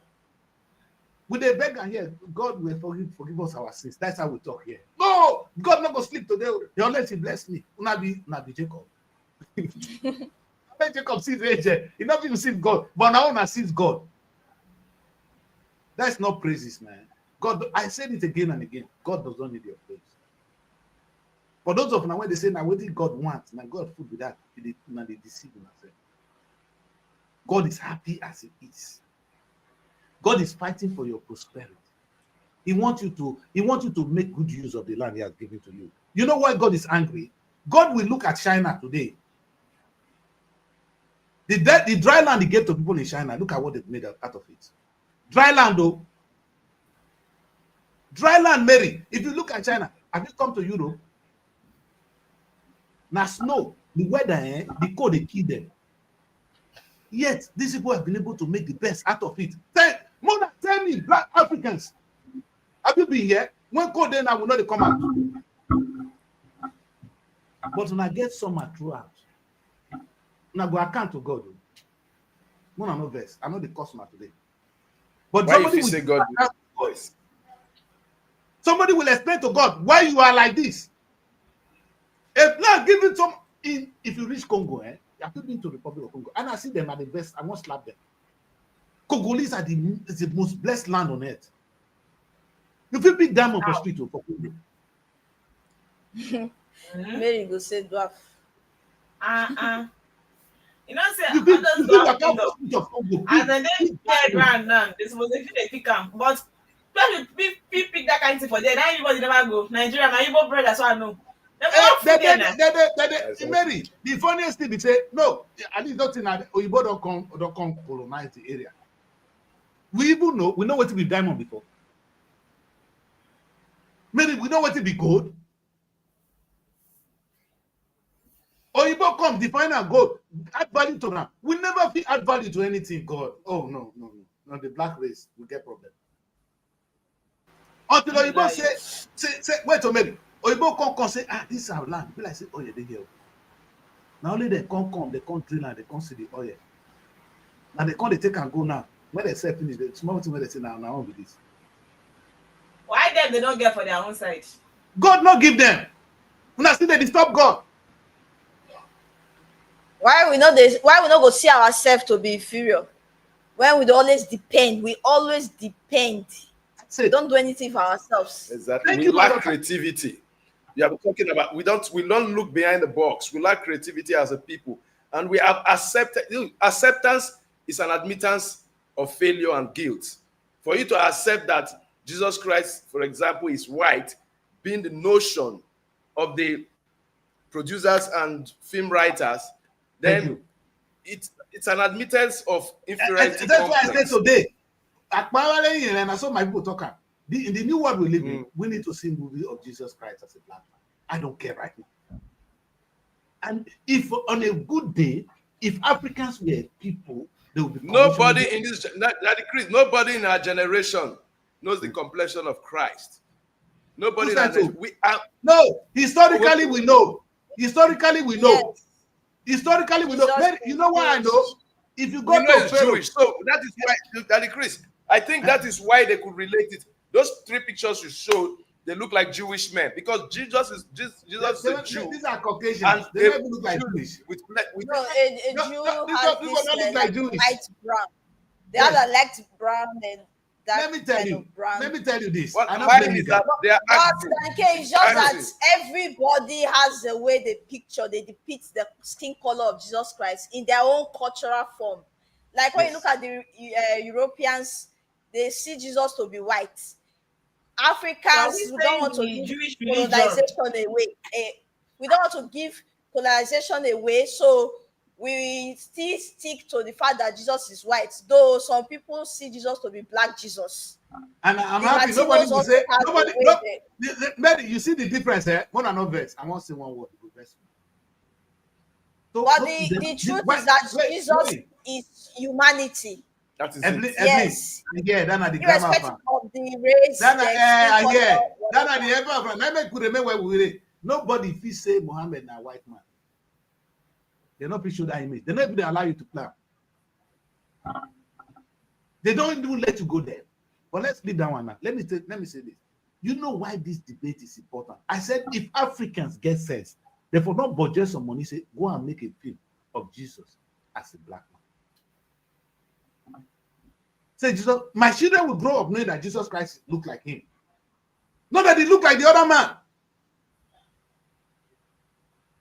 with the beg and here, God will forgive us our sins. That's how we talk here. No, God not go sleep today unless He bless me. Una be Jacob. Jacob sees angel. He not even sees God, but now una sees God. That's not praises, man. God, I said it again and again. God does not need your praise. For those of now when they say now what did God want? Now God food with that. Now they deceive themselves. God is happy as He is. God is fighting for your prosperity. He wants you to make good use of the land He has given to you. You know why God is angry? God will look at China today. The dry land He gave to people in China, look at what they've made out of it. Dry land, though. Dry land, Mary. If you look at China, have you come to Europe? Now, snow, the weather, the cold, they kill them. Yet, these people have been able to make the best out of it. More than 10 million Black Africans. Have you been here? When cold then I will not come out. But when I get summer throughout, now go account to God. No, no verse. I know the customer today. But Why if you say God voice? Somebody will explain to God why you are like this. If not given some if you reach Congo, I've been to the Republic of Congo, and I see them at the best, I won't slap them. Congolese are the most blessed land on earth. If you pick diamond for street for Congo. Mary go say dwarf. You know, say You pick others the go street of Congo. and then they grand now. This was if they pick them, but when you pick that kind of thing for there, now everybody never go. Nigeria, my Igbo brother, so I know. Mary, the funniest thing is say no, at least not in Oyibo don't come colonize the area. We even know what to be diamond before. Mary, we know what to be gold. Oyibo come define our gold, add value to them. We never add value to anything, God. Oh no, the black race will get problem. Until Oyibo say wait a minute. Oyibo come say, this is our land. People like say, oh yeah, they here. Now only they come, they come drill and they come see the oil. Now they come, they take and go now. When they say finish, the small thing when they say now on with this. Why them they don't get for their own side? God not give them. When I see they disturb God. Why we not go see ourselves to be inferior? When we always depend. We don't do anything for ourselves. Exactly. We lack creativity. We are talking about we don't look behind the box. We lack creativity as a people, and we have acceptance is an admittance of failure and guilt. For you to accept that Jesus Christ, for example, is white, being the notion of the producers and film writers, then it's an admittance of inferiority. That's why I said today. And I saw my people talking. In the new world we live in, we need to see a movie of Jesus Christ as a black man. I don't care right now. And if on a good day, if Africans were people, they would be nobody in this nobody in our generation knows the complexion of Christ. Nobody that we are no, historically we know. Historically we know. Yes. Historically, we know. Jesus You know why I know? If you We go know to it's Pharaoh, Jewish, so that is why, Daddy Chris. I think that is why they could relate it. Those three pictures you showed, they look like Jewish men because Jesus is a Jew. these are Caucasians. And They don't even look like Jew Jewish. with No, a No, Jew these has people this don't look like Jewish. light brown. They Yes. have a light brown and that Let me tell kind you. of brown. Let me tell you this. what I'm not mine blaming is you that guys. they are But acting. okay, it's just that Acting. everybody has a way they depict the skin color of Jesus Christ in their own cultural form. Like when you Yes. look at the Europeans, they see Jesus to be white. So Africans, we we don't saying want to the give Jewish religion. colonization away. We don't want to give colonization away, so we still stick to the fact that Jesus is white. Though some people see Jesus to be black Jesus. And I'm The happy Latinos nobody will also say have nobody. a way No, they- Mary, you see the difference, eh? One and no verse. I won't say one word. So, But no, the truth wait, is that wait, Jesus wait. is humanity. That is Evelyn, it. Yes. yeah, that's not the grammar. Irrespective of the race, That's not, the skin yeah, color, that's not whatever. the ever. Let me could remember where we were. Nobody if you say Muhammad na white man. They're not show that image. They not even allow you to plan. They don't even let you go there. But let's leave that one now. Let me say this. You know why this debate is important? I said if Africans get sense, they will not budget some money, say go and make a film of Jesus as a black man. Say Jesus, my children will grow up knowing that Jesus Christ look like him. Not that he look like the other man.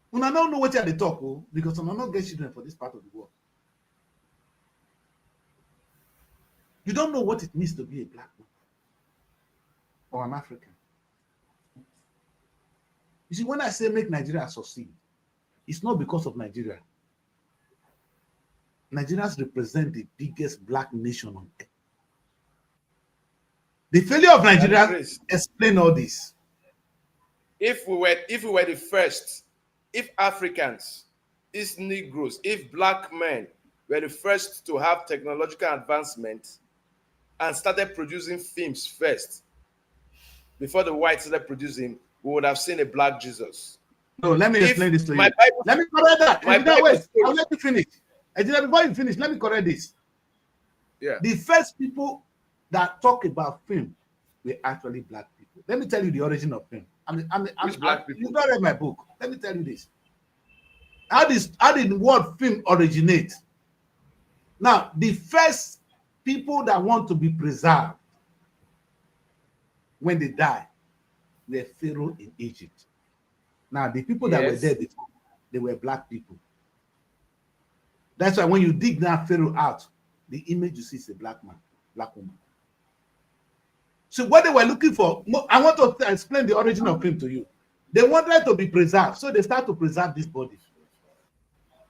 When I don't know what they talk, because I not get children for this part of the world. You don't know what it means to be a black man or an African. You see, when I say make Nigeria succeed, it's not because of Nigeria. Nigerians represent the biggest black nation on earth. The failure of Nigeria explain all this. If we were the first, if Africans, if Negroes, if black men were the first to have technological advancement and started producing films first, before the whites started producing, we would have seen a black Jesus. No, let me explain this to you. Bible, let me correct that. Wait, I'll let you finish. Before you finish, let me correct this. Yeah. The first people that talk about film were actually black people. Let me tell you the origin of film. Black people? You've not read my book. Let me tell you this. How did the word film originate? Now, the first people that want to be preserved when they die were Pharaoh in Egypt. Now, the people that were there before, they were black people. That's why when you dig that Pharaoh out, the image you see is a black man, black woman. So what they were looking for, I want to explain the origin of film to you. They wanted to be preserved, so they start to preserve this body.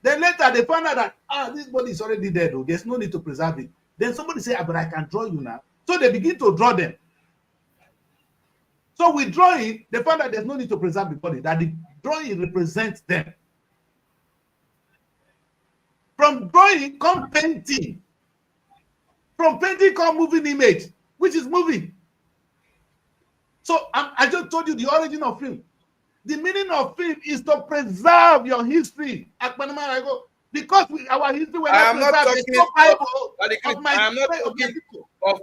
Then later they found out that this body is already dead, though. There's no need to preserve it. Then somebody say, but I can draw you now. So they begin to draw them. So with drawing, they found out there's no need to preserve the body, that the drawing represents them. From drawing come painting. From painting come moving image, which is moving. So I just told you the origin of film. The meaning of film is to preserve your history. Because our history, we're not preserved. I am not talking of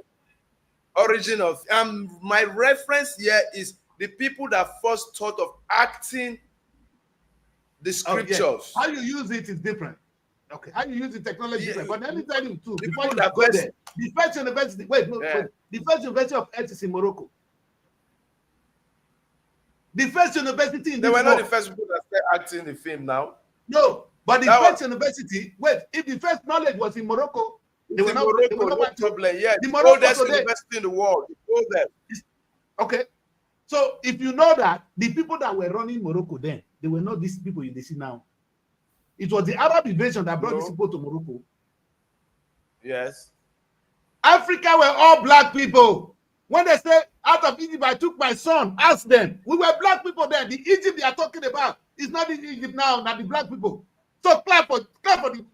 origin of. My reference here is the people that first thought of acting the scriptures. Yeah. How you use it is different. Okay, how you use the technology is different. But let me tell you too, before you go there, the first university, the first university of Earth is in Morocco. The first university in they were not the first people that started acting the film now. No, but the first university, if the first knowledge was in Morocco, they were not no problem. Yeah, the oldest university in the world. Okay. So if you know that the people that were running Morocco then, they were not these people you see now. It was the Arab invasion that brought these people to Morocco. Yes. Africa were all black people. When they say out of Egypt, I took my son, ask them. We were black people then. The Egypt they are talking about is not in Egypt now, not the black people. So clap for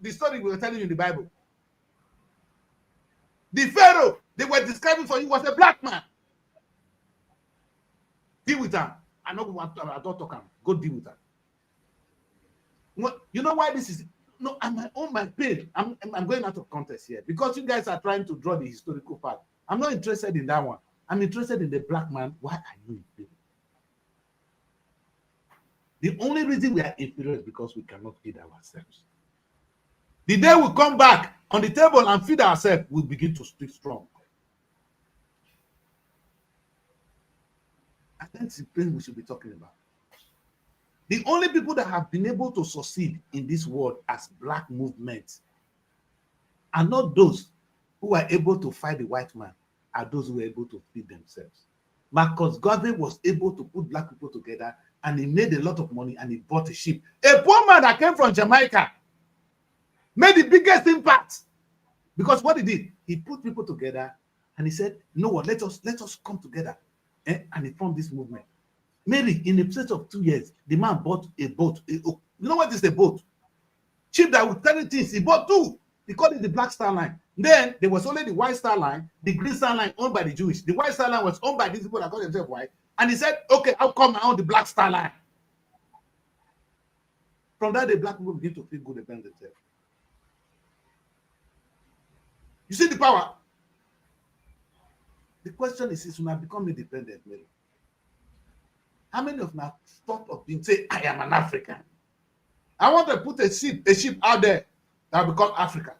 the story we were telling you in the Bible. The Pharaoh they were describing for you was a black man. Deal with that. I don't talk him. Go deal with that. You know why this is? No, I'm on my page. I'm going out of context here because you guys are trying to draw the historical part. I'm not interested in that one. I'm interested in the black man. Why are you inferior? The only reason we are inferior is because we cannot feed ourselves. The day we come back on the table and feed ourselves, we'll begin to speak strong. And that's the thing we should be talking about. The only people that have been able to succeed in this world as black movements are not those who are able to fight the white man, are those who are able to feed themselves. Marcus Garvey was able to put black people together and he made a lot of money and he bought a ship. A poor man that came from Jamaica made the biggest impact because what he did, he put people together and he said, "You know what? Let us come together," and he formed this movement. Mary, in a process of 2 years, the man bought a boat. You know what is a boat? Ship that would carry things. He bought two. He called it the Black Star Line. Then there was only the White Star Line, the Green Star Line owned by the Jewish. The White Star Line was owned by these people that call themselves white. And he said, "Okay, I'll come on the Black Star Line." From that day, black people begin to feel good about themselves. You see the power? The question is when I become independent, Mary, how many of now thought of being say, "I am an African"? I want to put a ship out there that will become Africa.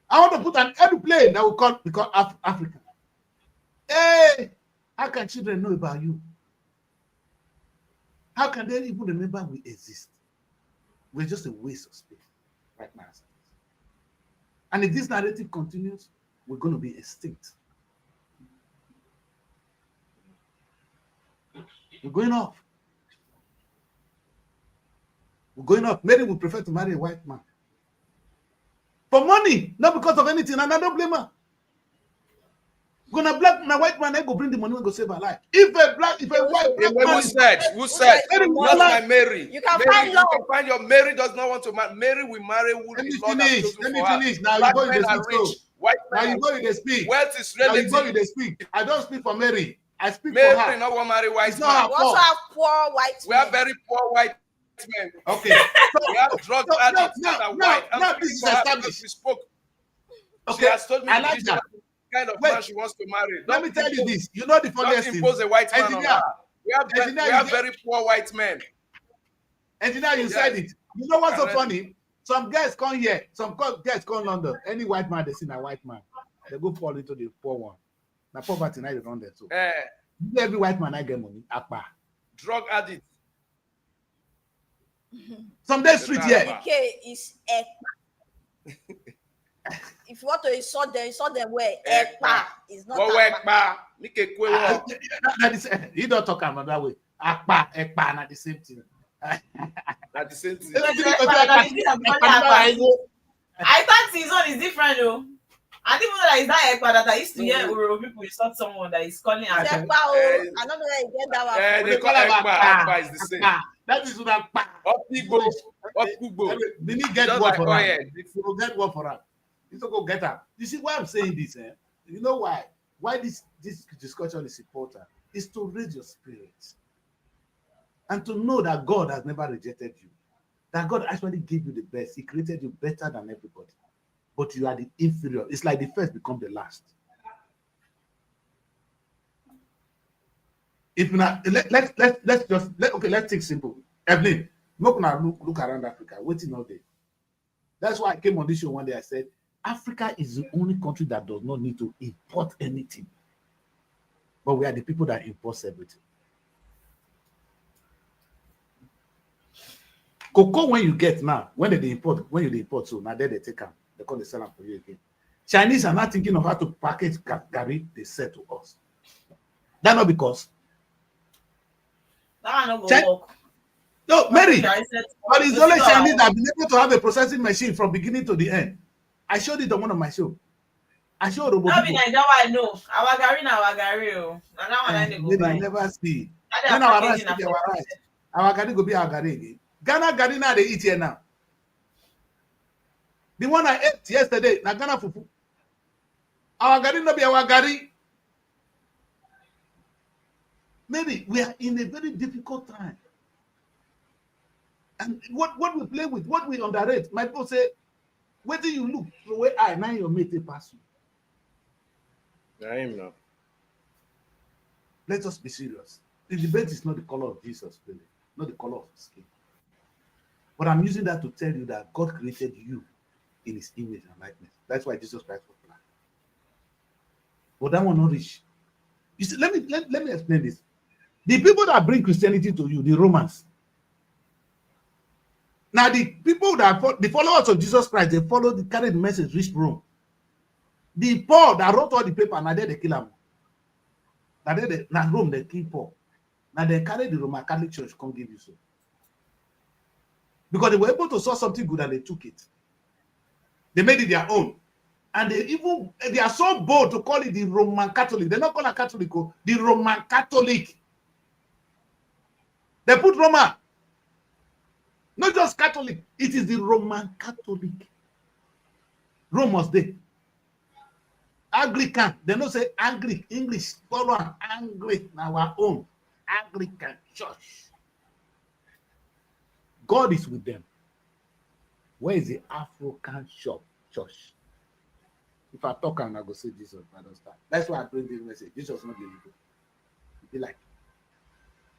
I want to put an airplane that will become Africa. Hey, how can children know about you? How can they even remember we exist? We're just a waste of space right now. And if this narrative continues, we're going to be extinct. We're going off. We're going off. Mary would prefer to marry a white man. For money, not because of anything, and I don't blame her. Gonna black my white man, I go bring the money and go save her life. If a white man, who said, not my Mary. You can Mary, find love. You can find your Mary does not want to marry. Mary will marry who let me the Lord has finish. chosen Let me for her. finish. Now Black you go men in are the rich. speak. White Now men you are go in the rich. speak. Wealth is Now you relative. go in the speak. I don't speak for Mary. I speak Mary for her. not want marry white It's not man. We also have poor white We have men. very poor white men. Okay. We have drug addicts that are white. Now this is for her because established. we spoke. Okay. She has told me I like this that. kind of Wait. man she wants to marry. Let me tell you this. You know the Don't funniest thing. impose a white man on Engineer, her. We have very poor white men. Engineer, you Yes. said it. You know what's so Correct. funny? Some guys come here. Some guys come London. Any white man they see a white man, they go fall into the poor one. Now poverty now they run there too. Every white man I get money. Apa. Drug addict. Some days street here. Okay, is ekpa. If you want to insult them where ekpa is not ekpa. You don't talk another way. Akpa, ekpa, not the same thing. That's the same thing. I thought his own is different though. I didn't know that it's that ekpa that I used to hear Oro people insult someone that is calling as Ekpa, I don't know where you get that one. Yeah, they call it Akpa is the same. That is what Akpa. Okugbo. We need get word for her. We'll get word for her. You go get her. You see why I'm saying this? You know why? Why this discussion is important? Is to raise your spirits and to know that God has never rejected you. That God actually gave you the best. He created you better than everybody. But you are the inferior. It's like the first become the last. If not, let's take simple. Evelyn, look around Africa, waiting all day. That's why I came on this show one day. I said, Africa is the only country that does not need to import anything. But we are the people that import everything. Cocoa, when you get now, when you import, so now they take them. They call the seller for you again. Chinese are not thinking of how to package gari they sell to us. That's not because. That one no work. No, Mary, but it's only Chinese that have been able to have a processing machine from beginning to the end. I showed it on one of my shows. I showed Robo. That I know. Our gari na our gari. And that one I go buy. I never see. When our rice be our rice, our gari go be our gari again. Ghana gari now they eat here now. The one I ate yesterday, na Ghana fufu. Our gari no be our gari. Maybe we are in a very difficult time. And what we play with, what we underrate, my people say, where do you look? The way I now your mate they pass you. I am now. Let us be serious. The debate is not the color of Jesus, really, not the color of his skin. But I'm using that to tell you that God created you in his image and likeness. That's why Jesus Christ was black. But that one not rich. You see, let me explain this. The people that bring Christianity to you, the Romans. Now, the people the followers of Jesus Christ, they carry the message, reach Rome. The Paul that wrote all the paper, now they kill him. Now Rome, they kill Paul. Now they carry the Roman Catholic Church, come give you so. Because they were able to saw something good and they took it. They made it their own. And they are so bold to call it the Roman Catholic. They're not called a Catholic, the Roman Catholic. They put Roman. Not just Catholic, it is the Roman Catholic. Rome was there. Anglican, they don't say Anglic, English, follow Anglic, our own Anglican church. God is with them. Where is the African church? If I talk and I go say Jesus, I don't start. That's why I bring this message. Jesus not be illegal. Be like,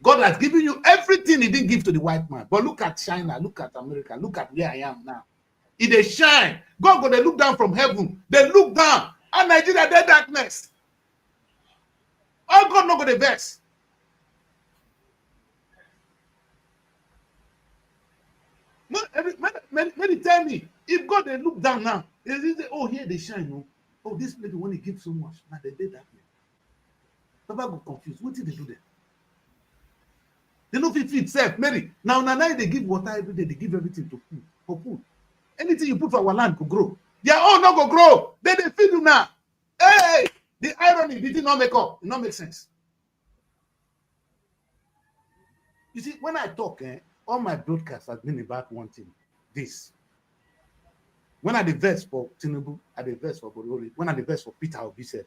God has given you everything he didn't give to the white man. But look at China, look at America, look at where I am now. If they shine, God go, they look down from heaven. They look down. And Nigeria, they're darkness. All God no go the best. Many tell me, if God they look down now, they say, oh, here they shine. Oh, this place when he gives so much. Now they did that. Papa go confused. What did they do there? They don't feed itself, Mary. Now they give water every day. They give everything to food for food. Anything you put for our land could grow. Their own not go grow. Then they feed you now. Hey, the irony did not make up. It not make sense. You see, when I talk, all my broadcasts have been about one thing. This. When I verse for Tinubu, I verse for Borori. When I verse for Peter Obi said,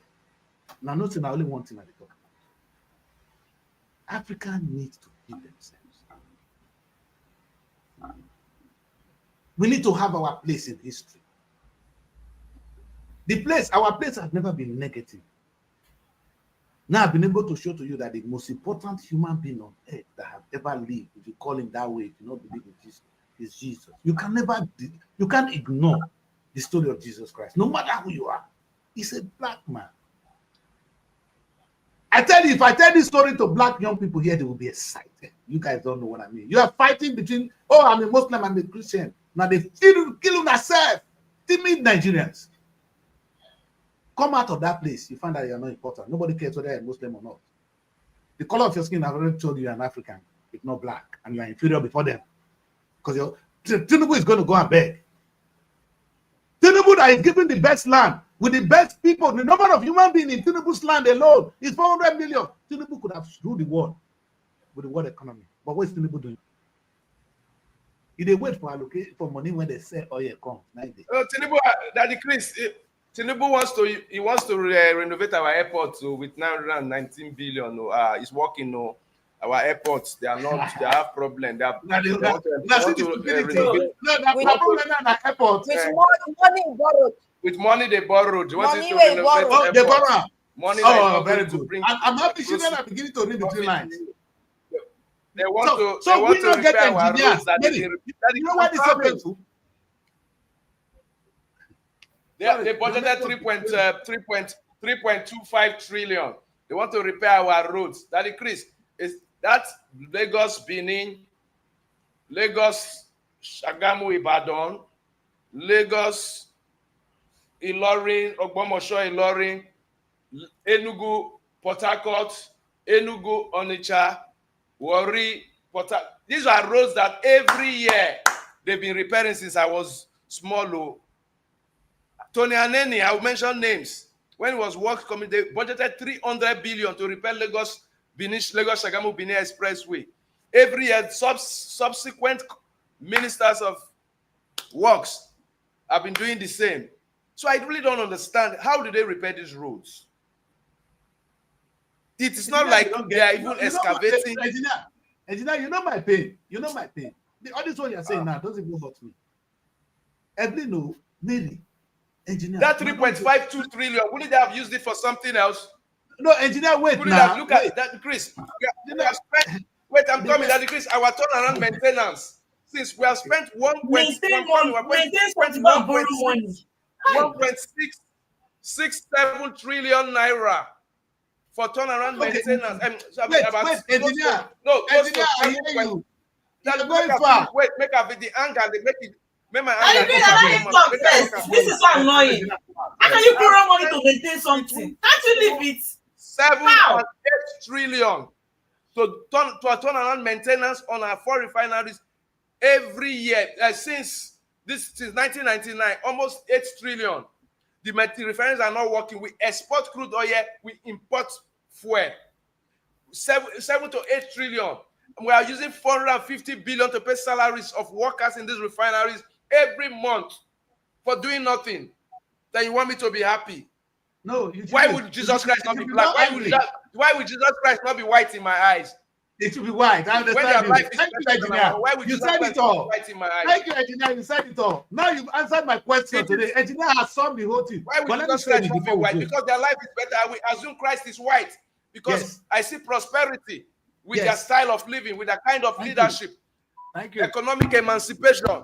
now nothing, I only one thing I talk about. Africa needs to heal themselves. We need to have our place in history. Our place has never been negative. Now I've been able to show to you that the most important human being on earth that have ever lived, if you call him that way, if you don't believe in Jesus, is Jesus. You can't ignore the story of Jesus Christ, no matter who you are. He's a black man. I tell you, if I tell this story to black young people here, they will be excited. You guys don't know what I mean. You are fighting between, oh, I'm a Muslim, I'm a Christian. Now they feel killing themselves. Timid Nigerians. Come out of that place, you find that you're not important. Nobody cares whether you're Muslim or not. The color of your skin, I've already told you, you're an African, if not black, and you're inferior before them. Because Tinubu is going to go and beg. Tinubu that is given the best land with the best people, the number of human beings in Tinubu's land alone is 400 million. Tinubu could have ruled the world with the world economy. But what is Tinubu doing? If they wait for money when they say, oh yeah, come. Tinubu, Daddy Chris, Tinubu wants to renovate our airport with 919 billion. It's working. Our airports, they have problem. They want to renovate. With money they borrowed. They want to renovate. They borrow. Money. Oh, very good. I'm happy children are beginning to read between lines. They want we to don't get repair our engineers. roads. You know what is so painful? They budgeted 3.25 trillion. They want to repair our roads. That increase is that Lagos, Benin, Lagos, Shagamu, Ibadan, Lagos, Ilorin, Ogbomoso, Ilorin, Enugu, Port Harcourt, Enugu, Onitsha, Warri, Port Harcourt. These are roads that every year they've been repairing since I was small. Tony Aneni, I will mention names. When it was work coming, they budgeted 300 billion to repair Lagos Shagamu Benin Expressway. Every year, subsequent ministers of works have been doing the same. So I really don't understand, how do they repair these roads? It is not like they are even excavating. Engineer, you know my pain. all this one you're saying now doesn't even hurt me. Every no, Mary, engineer. That 3.52 trillion, wouldn't they have used it for something else? No, engineer, wait Wouldn't now. look at that, Chris. We have spent, wait, I'm coming, that Chris, our turnaround maintenance. Since we have spent maintain something, not borrow money. 1.667 trillion naira for turnaround maintenance. Engineer. No, Engineer, I hear you. You're going far. Wait, make up with the anger. They make it. Make my And anger. this is so annoying. How can you borrow money to maintain something? Can't you leave it? 7.8 trillion to turnaround maintenance on our 4 refineries every year since 1999, almost 8 trillion. The refineries are not working. We export crude oil, we import fuel. 7 to 8 trillion. We are using 450 billion to pay salaries of workers in these refineries every month for doing nothing. Then you want me to be happy? No. Why would Jesus Christ not be black? Why would Jesus Christ not be white in my eyes? It should be white. I understand you. Thank you, engineer. Why would you Jesus said Christ it all. not be white in my eyes? Thank you, engineer. You said it all. Now you've answered my question today. Engineer has solved the whole thing. Why would Jesus Christ not be white? Because their life is better. I will assume Christ is white. Because I see prosperity with their style of living, with their kind of leadership. Thank you. Economic emancipation.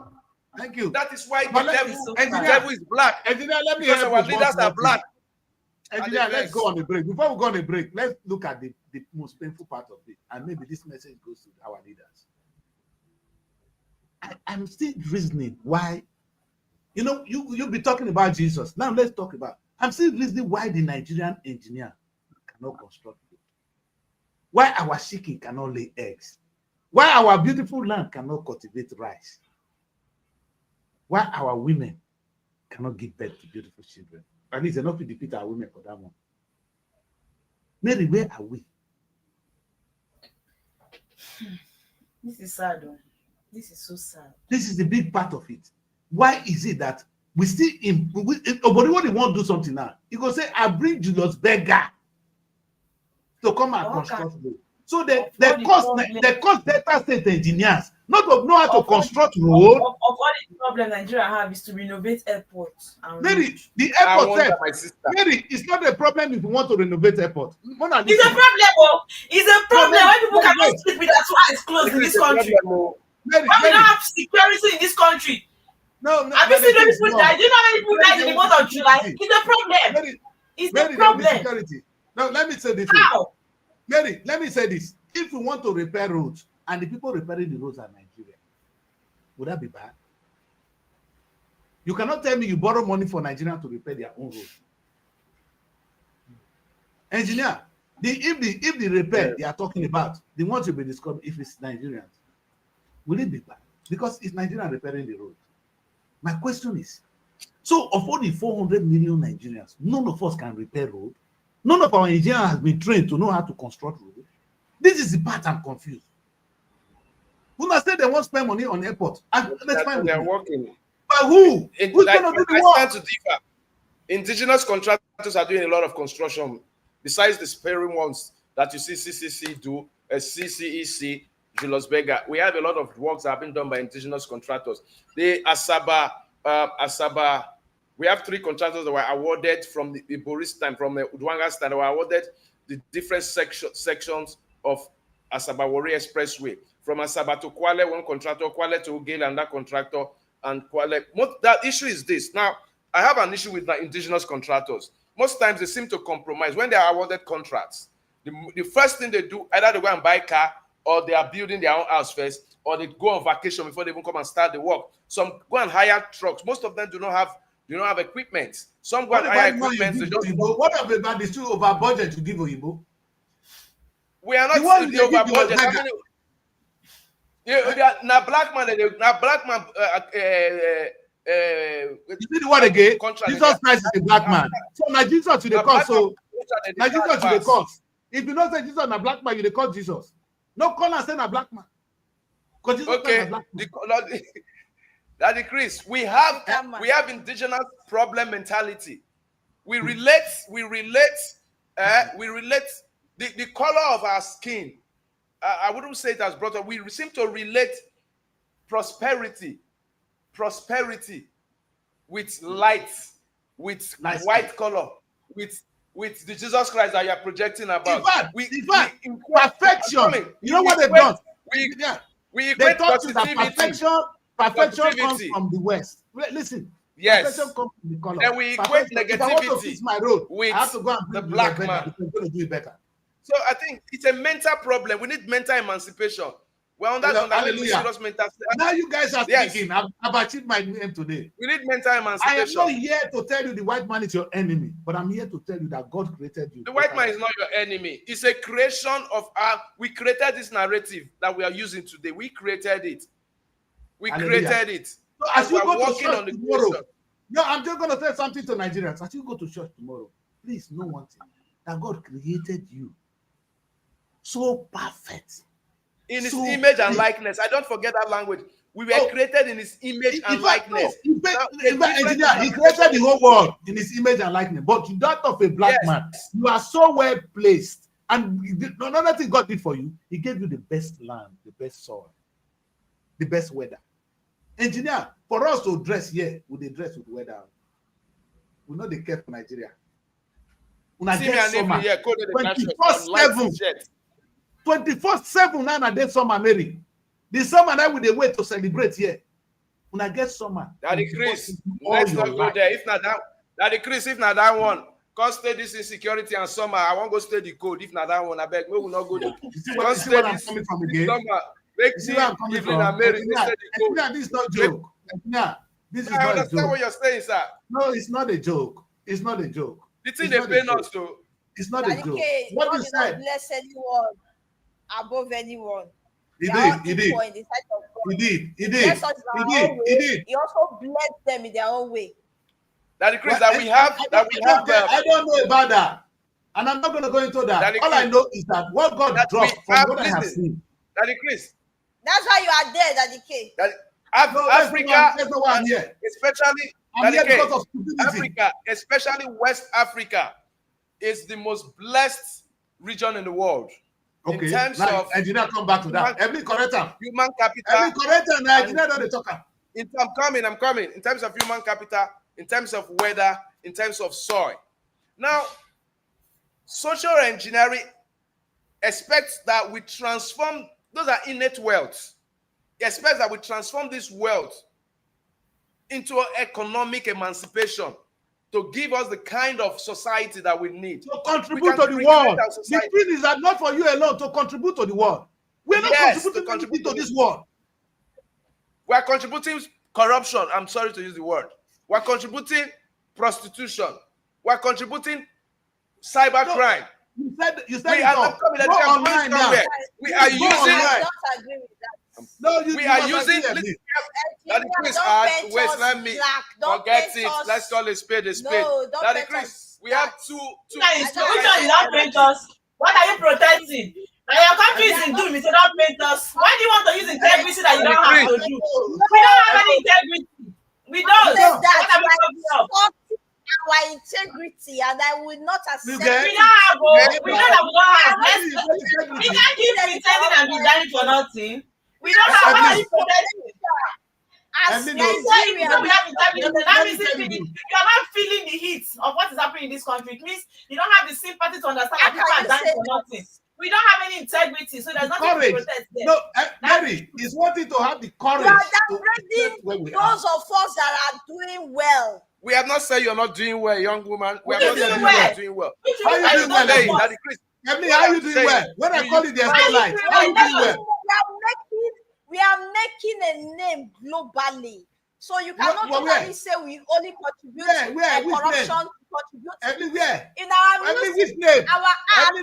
Thank you. That is why the devil is black. Engineer, let me because help our you leaders are black. Engineer, let's go on a break. Before we go on a break, let's look at the most painful part of it. And maybe this message goes to our leaders. I'm still reasoning why, you'll be talking about Jesus. Now let's talk about, I'm still reasoning why the Nigerian engineer cannot construct food. Why our chicken cannot lay eggs. Why our beautiful land cannot cultivate rice. Why our women cannot give birth to beautiful children. At least enough to defeat our women for that one. Mary, where are we? This is sad. This is so sad. This is the big part of it. Why is it that we still nobody want to do something now? You go say, I bring Julius Berger to come and construct road. So the cost data state engineers not to know how to construct road. Of all the problem Nigeria have is to renovate airports. Maybe the airport Mary, it's not a problem if you want to renovate airport. It's a problem. It's a problem when people cannot sleep with their eyes closed in this country. Why we don't have security in this country? No. Have you seen those people die? Do you know how many people died in the month of July? It's a problem. It's a problem. Now let me say this. How? Mary, let me say this. If we want to repair roads and the people repairing the roads are Nigeria, would that be bad? You cannot tell me you borrow money for Nigerians to repair their own roads. Engineer, if the repair they are talking about, the ones to be discovered, if it's Nigerians, will it be bad? Because it's Nigerian repairing the road. My question is, so of all the 400 million Nigerians, none of us can repair road. None of our engineers has been trained to know how to construct road. This is the part I'm confused. When I say they won't spend money on airport, they're working. But who? Who's going to do the work? Stand to differ. Indigenous contractors are doing a lot of construction. Besides the sparing ones that you see CCC do, CCEC, Julius Berger, we have a lot of works that have been done by indigenous contractors. The Asaba, we have 3 contractors that were awarded from the Boris time, from the Udwanga's time, that were awarded the different sections of Asaba Warri Expressway. From Asaba to Kwale, one contractor, Kwale to Ugele, and that contractor, and Kwale. That issue is this. Now, I have an issue with the indigenous contractors. Most times they seem to compromise. When they are awarded contracts, the first thing they do, either they go and buy a car, or they are building their own house first, or they go on vacation before they even come and start the work. Some go and hire trucks. Most of them do not have equipment. Some go and hire equipment. What about the two over budget to give Oyibo? We are not over budget. Now black man, you see the word again? Jesus Christ is a black man. So now Jesus to the cause. So now Jesus to the cause. If you don't say Jesus is a black man, you the call Jesus. No call and say a black man. Because Jesus is a black man. Daddy Chris, we have indigenous problem mentality. We relate the color of our skin. I wouldn't say it as brought up. We seem to relate prosperity with light, with white color, with the Jesus Christ that you are projecting about. Perfection. You know what they've done? We they equate taught you that perfection comes positivity from the West. Listen, yes. Perfection comes from the color. Then we equate negativity. If I want to fix my road, with I have to go and the black man. Because I'm going to do it better. So I think it's a mental problem. We need mental emancipation. We're on that serious mental. Now you guys are speaking. I've achieved my aim today. We need mental emancipation. I am not here to tell you the white man is your enemy, but I'm here to tell you that God created you. The white man is not your enemy. It's a creation of our. We created this narrative that we are using today. We created it. We created it. So as you go to church tomorrow, I'm just going to say something to Nigerians. As you go to church tomorrow, please know one thing: that God created you so perfect. In his image and likeness. I don't forget that language. We were created in his image and likeness. Engineer, he created the whole world in his image and likeness. But that of a black man, you are so well placed. And another thing God did for you, he gave you the best land, the best soil, the best weather. Engineer, for us to dress here, we dey dress with weather. We know they care for Nigeria. Una get summer 24/7. 24/7 now and then summer, Mary. The summer that we dey wait to celebrate here. When I get summer, Daddy Chris, let's not go there. If not that, Daddy Chris, if not that one, can't stay this insecurity and summer. I won't go stay the cold. If not that one, I beg, we will not go there. Can't stay this coming from again. Summer. Make Evelyn and Mary stay the cold. This is not a joke. This is I not a understand joke. what you're saying, sir. No, it's not a joke. It's not a joke. The thing they pay us to. It's not a joke. What you said? Bless anyone above anyone. He did. He also blessed them in their own way. Daddy Chris, I don't know about that. And I'm not going to go into that. All I know is that what God dropped from what I have seen. Daddy Chris. That's why you are there, Daddy K. Africa, here. Especially because of Africa, especially West Africa, is the most blessed region in the world. Okay. In terms of, I did not come back to that. Every corrector. Human capital. Every corrector, I did not know the talker. I'm coming. In terms of human capital, in terms of weather, in terms of soil. Now, social engineering expects that we transform, those are innate wealth. It expects that we transform this wealth into economic emancipation to give us the kind of society that we need. To contribute to the world. The thing is that not for you alone, to contribute to the world. We're not contributing to this world. We are contributing corruption. I'm sorry to use the word. We're contributing prostitution. We're contributing cybercrime. You said we are not coming. We are using. I don't agree with that. No, we are using. Daddy Chris, wait, let me forget it. Let's call a spade a spade. Daddy Chris, we have two. Which one is not paint us? What are you protecting? Now your country is in doom. It's not paint us. Why do you want to use integrity that you don't have to do? We don't have any integrity. We don't. What are we talking about? Our integrity, and I will not accept. We don't have. We know that we don't have. We can't keep pretending and be dying for nothing. We don't have. What are you protecting? As we have integrity. That means you are not feeling the heat of what is happening in this country. It means you don't have the sympathy to understand that people are dying for nothing. We don't have any integrity, so there's nothing to protect there. No, Mary is wanting to have the courage. You are downgrading those of us that are doing well. We have not said you're not doing well, young woman. We have not said you're not doing well. How are you doing well? Emily, how are you doing well? When I call you, there's no light. How are you doing well? We are making a name globally. So you cannot totally say we only contribute corruption to contribute. Everywhere. In our music, our art.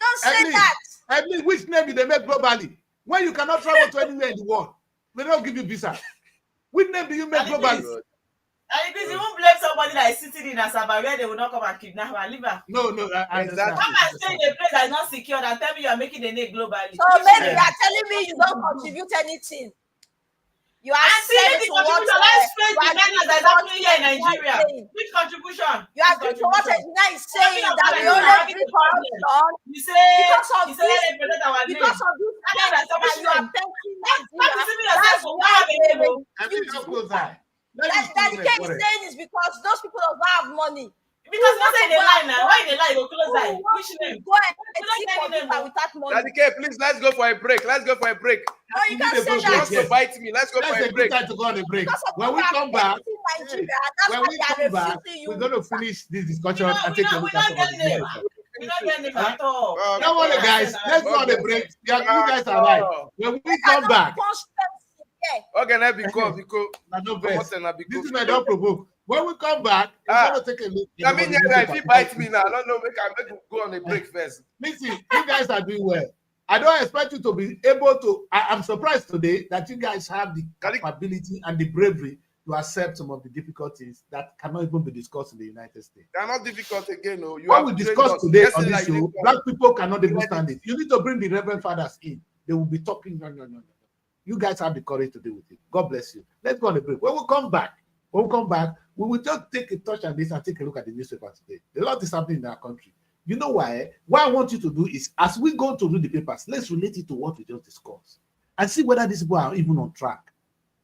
Don't say that. Emily, which name did they make globally? When you cannot travel to anywhere in the world, they don't give you visa. Which name do you make globally? And if you won't blame somebody that is sitting in Asaba where they will not come and kidnap her and leave her. No, I understand. Come and stay in a place that is not secure and tell me you are making a name globally. So maybe you are telling me you don't contribute anything. You are saying to what let's face the menace that is happening here in Nigeria. Which contribution? You are doing what Edna is saying that we only bring corruption. You say because of this that you are thanking Nigeria. Stop deceiving yourself. Why have money. Because you say they lie now. Why they lie? Go close eye. Which name? Go ahead We and don't see get any name. computer without money. Daddy K, please, let's go for a break. Let's go for a break. No, you We can't need to say go She break, wants that. to yes. bite me. Let's go That's for a a good break. time to go on a break. Because of When we come back, Nigeria, that's when why we they are come back, refusing we're you. going to finish this discussion We and don't take a look at some of get the name. details. We don't get name Huh? at all. Don't worry, guys. Let's go on a break. You guys are right. When we come back, Okay, now because no verse. This because is my don't provoke. When we come back, we're Ah. going to take a look. I mean, yeah, if he bites me now, I don't know. Make him go on a break first. Listen, you guys are doing well. I don't expect you to be able to. I'm surprised today that you guys have the capability and the bravery to accept some of the difficulties that cannot even be discussed in the United States. They're not difficult again. No, you What have we trained discussed us. today Yesterday, on this like, show, black people cannot even stand it. You need to bring the Reverend Fathers in. They will be talking. No. You guys have the courage to deal with it. God bless you. Let's go on a break. When we come back, we will just take a touch on this and take a look at the newspaper today. A lot is happening in our country. You know why? What I want you to do is, as we go to read the papers, let's relate it to what we just discussed and see whether these people are even on track.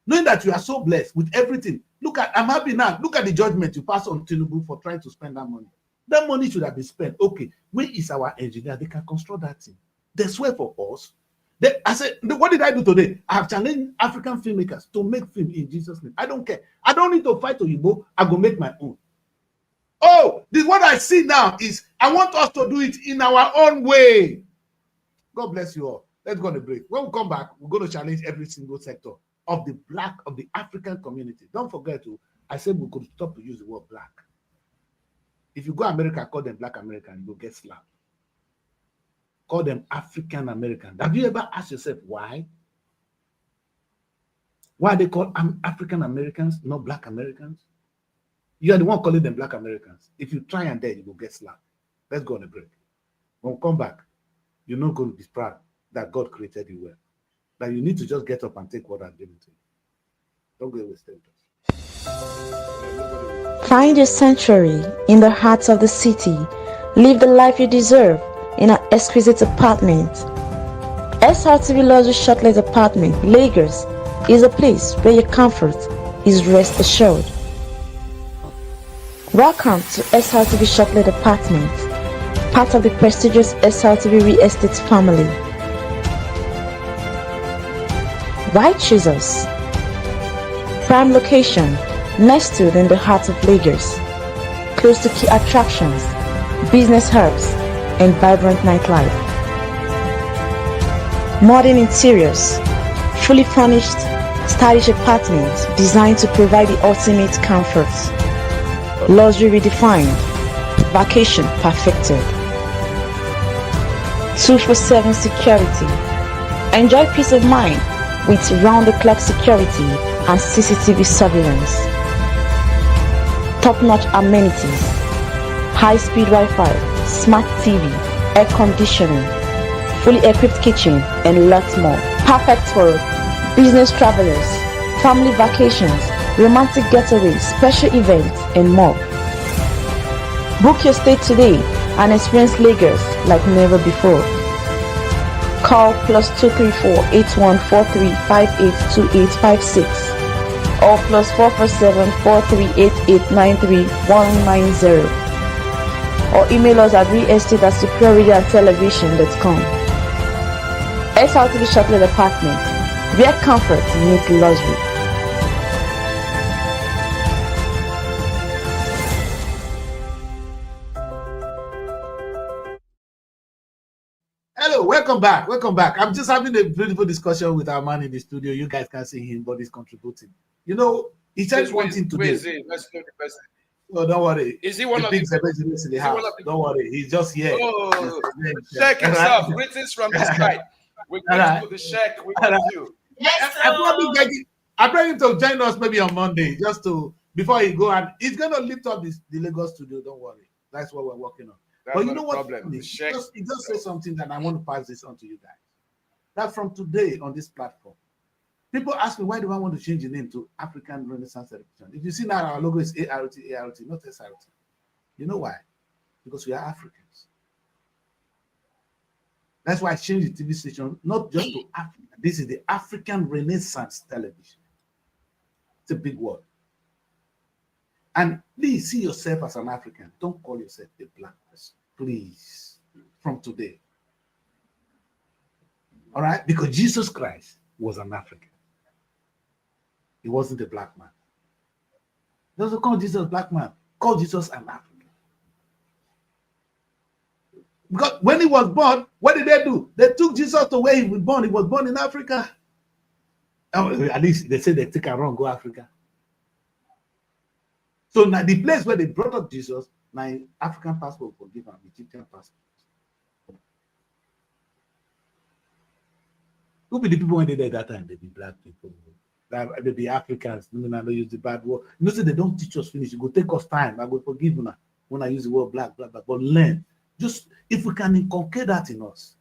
Knowing that you are so blessed with everything. I'm happy now. Look at the judgment you pass on Tinubu for trying to spend that money. That money should have been spent. Okay, where is our engineer? They can construct that thing. They swear for us. I said, what did I do today? I have challenged African filmmakers to make film in Jesus' name. I don't care. I don't need to fight Oyibo. I go make my own. Oh, what I see now is I want us to do it in our own way. God bless you all. Let's go on a break. When we come back, we're going to challenge every single sector of the African community. Don't forget I said we could stop to use the word black. If you go to America, call them Black American, you'll get slapped. Call them African American. Have you ever asked yourself why? Why they call African Americans, not Black Americans? You are the one calling them Black Americans. If you try and dare, you will get slapped. Let's go on a break. When we come back, you're not going to be proud that God created you well. That you need to just get up and take what I've given to you. Don't go away, stay with us. Find your sanctuary in the heart of the city. Live the life you deserve in an exquisite apartment. SRTV Luxury Shortlet Apartment, Lagos, is a place where your comfort is rest assured. Welcome to SRTV Shortlet Apartment, part of the prestigious SRTV Real Estate family. Why choose us? Prime location, nestled in the heart of Lagos, close to key attractions, business hubs, and vibrant nightlife. Modern interiors, fully furnished, stylish apartments designed to provide the ultimate comfort. Luxury redefined, vacation perfected. 24/7 security. Enjoy peace of mind with round-the-clock security and CCTV surveillance. Top-notch amenities, high-speed Wi-Fi, smart TV, air conditioning, fully equipped kitchen, and lots more. Perfect for business travelers, family vacations, romantic getaways, special events, and more. Book your stay today and experience Lagos like never before. Call +234 8143 582856 or +447 4388 93190 or email us at realestate@superiorradiotelevision.com. SRTV Shortlet Apartment, where comfort meets luxury. Hello, welcome back. I'm just having a beautiful discussion with our man in the studio. You guys can't see him, but he's contributing. You know, he said one thing today. Let's know the person. Oh, don't worry. Is he one of big the celebrities in the house? Don't worry, he's just here. Oh, check himself. Greetings from the sky. We go to the check. We got you. Yes, I beg him to join us maybe on Monday, just to before he go, and he's gonna lift up the Lagos studio. Don't worry, that's what we're working on. That's but you know what? Problem. He just said something that I want to pass this on to you guys. That from today on this platform, people ask me, why do I want to change the name to African Renaissance Television? If you see now, our logo is ART, not SRT. You know why? Because we are Africans. That's why I changed the TV station, not just to Africa. This is the African Renaissance Television. It's a big word. And please see yourself as an African. Don't call yourself a black person, please, from today. All right? Because Jesus Christ was an African. He wasn't a black man. Doesn't call Jesus a black man. Call Jesus an African. Because when he was born, what did they do? They took Jesus to where he was born. He was born in Africa. At least they say they take a wrong, go Africa. So now the place where they brought up Jesus, now African passport will give him Egyptian passport. Who be the people when they did that time? They be black people. They be Africans. I don't use the bad word. You know, say they don't teach us finish. It will take us time. I will forgive you now when I use the word black. But learn. Just if we can inculcate that in us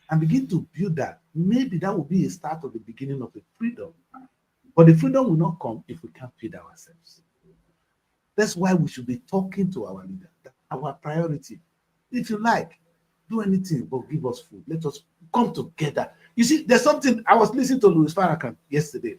and begin to build that, maybe that will be a start of the beginning of the freedom. But the freedom will not come if we can't feed ourselves. That's why we should be talking to our leader. That's our priority. If you like, do anything but give us food. Let us come together. You see, there's something. I was listening to Louis Farrakhan yesterday,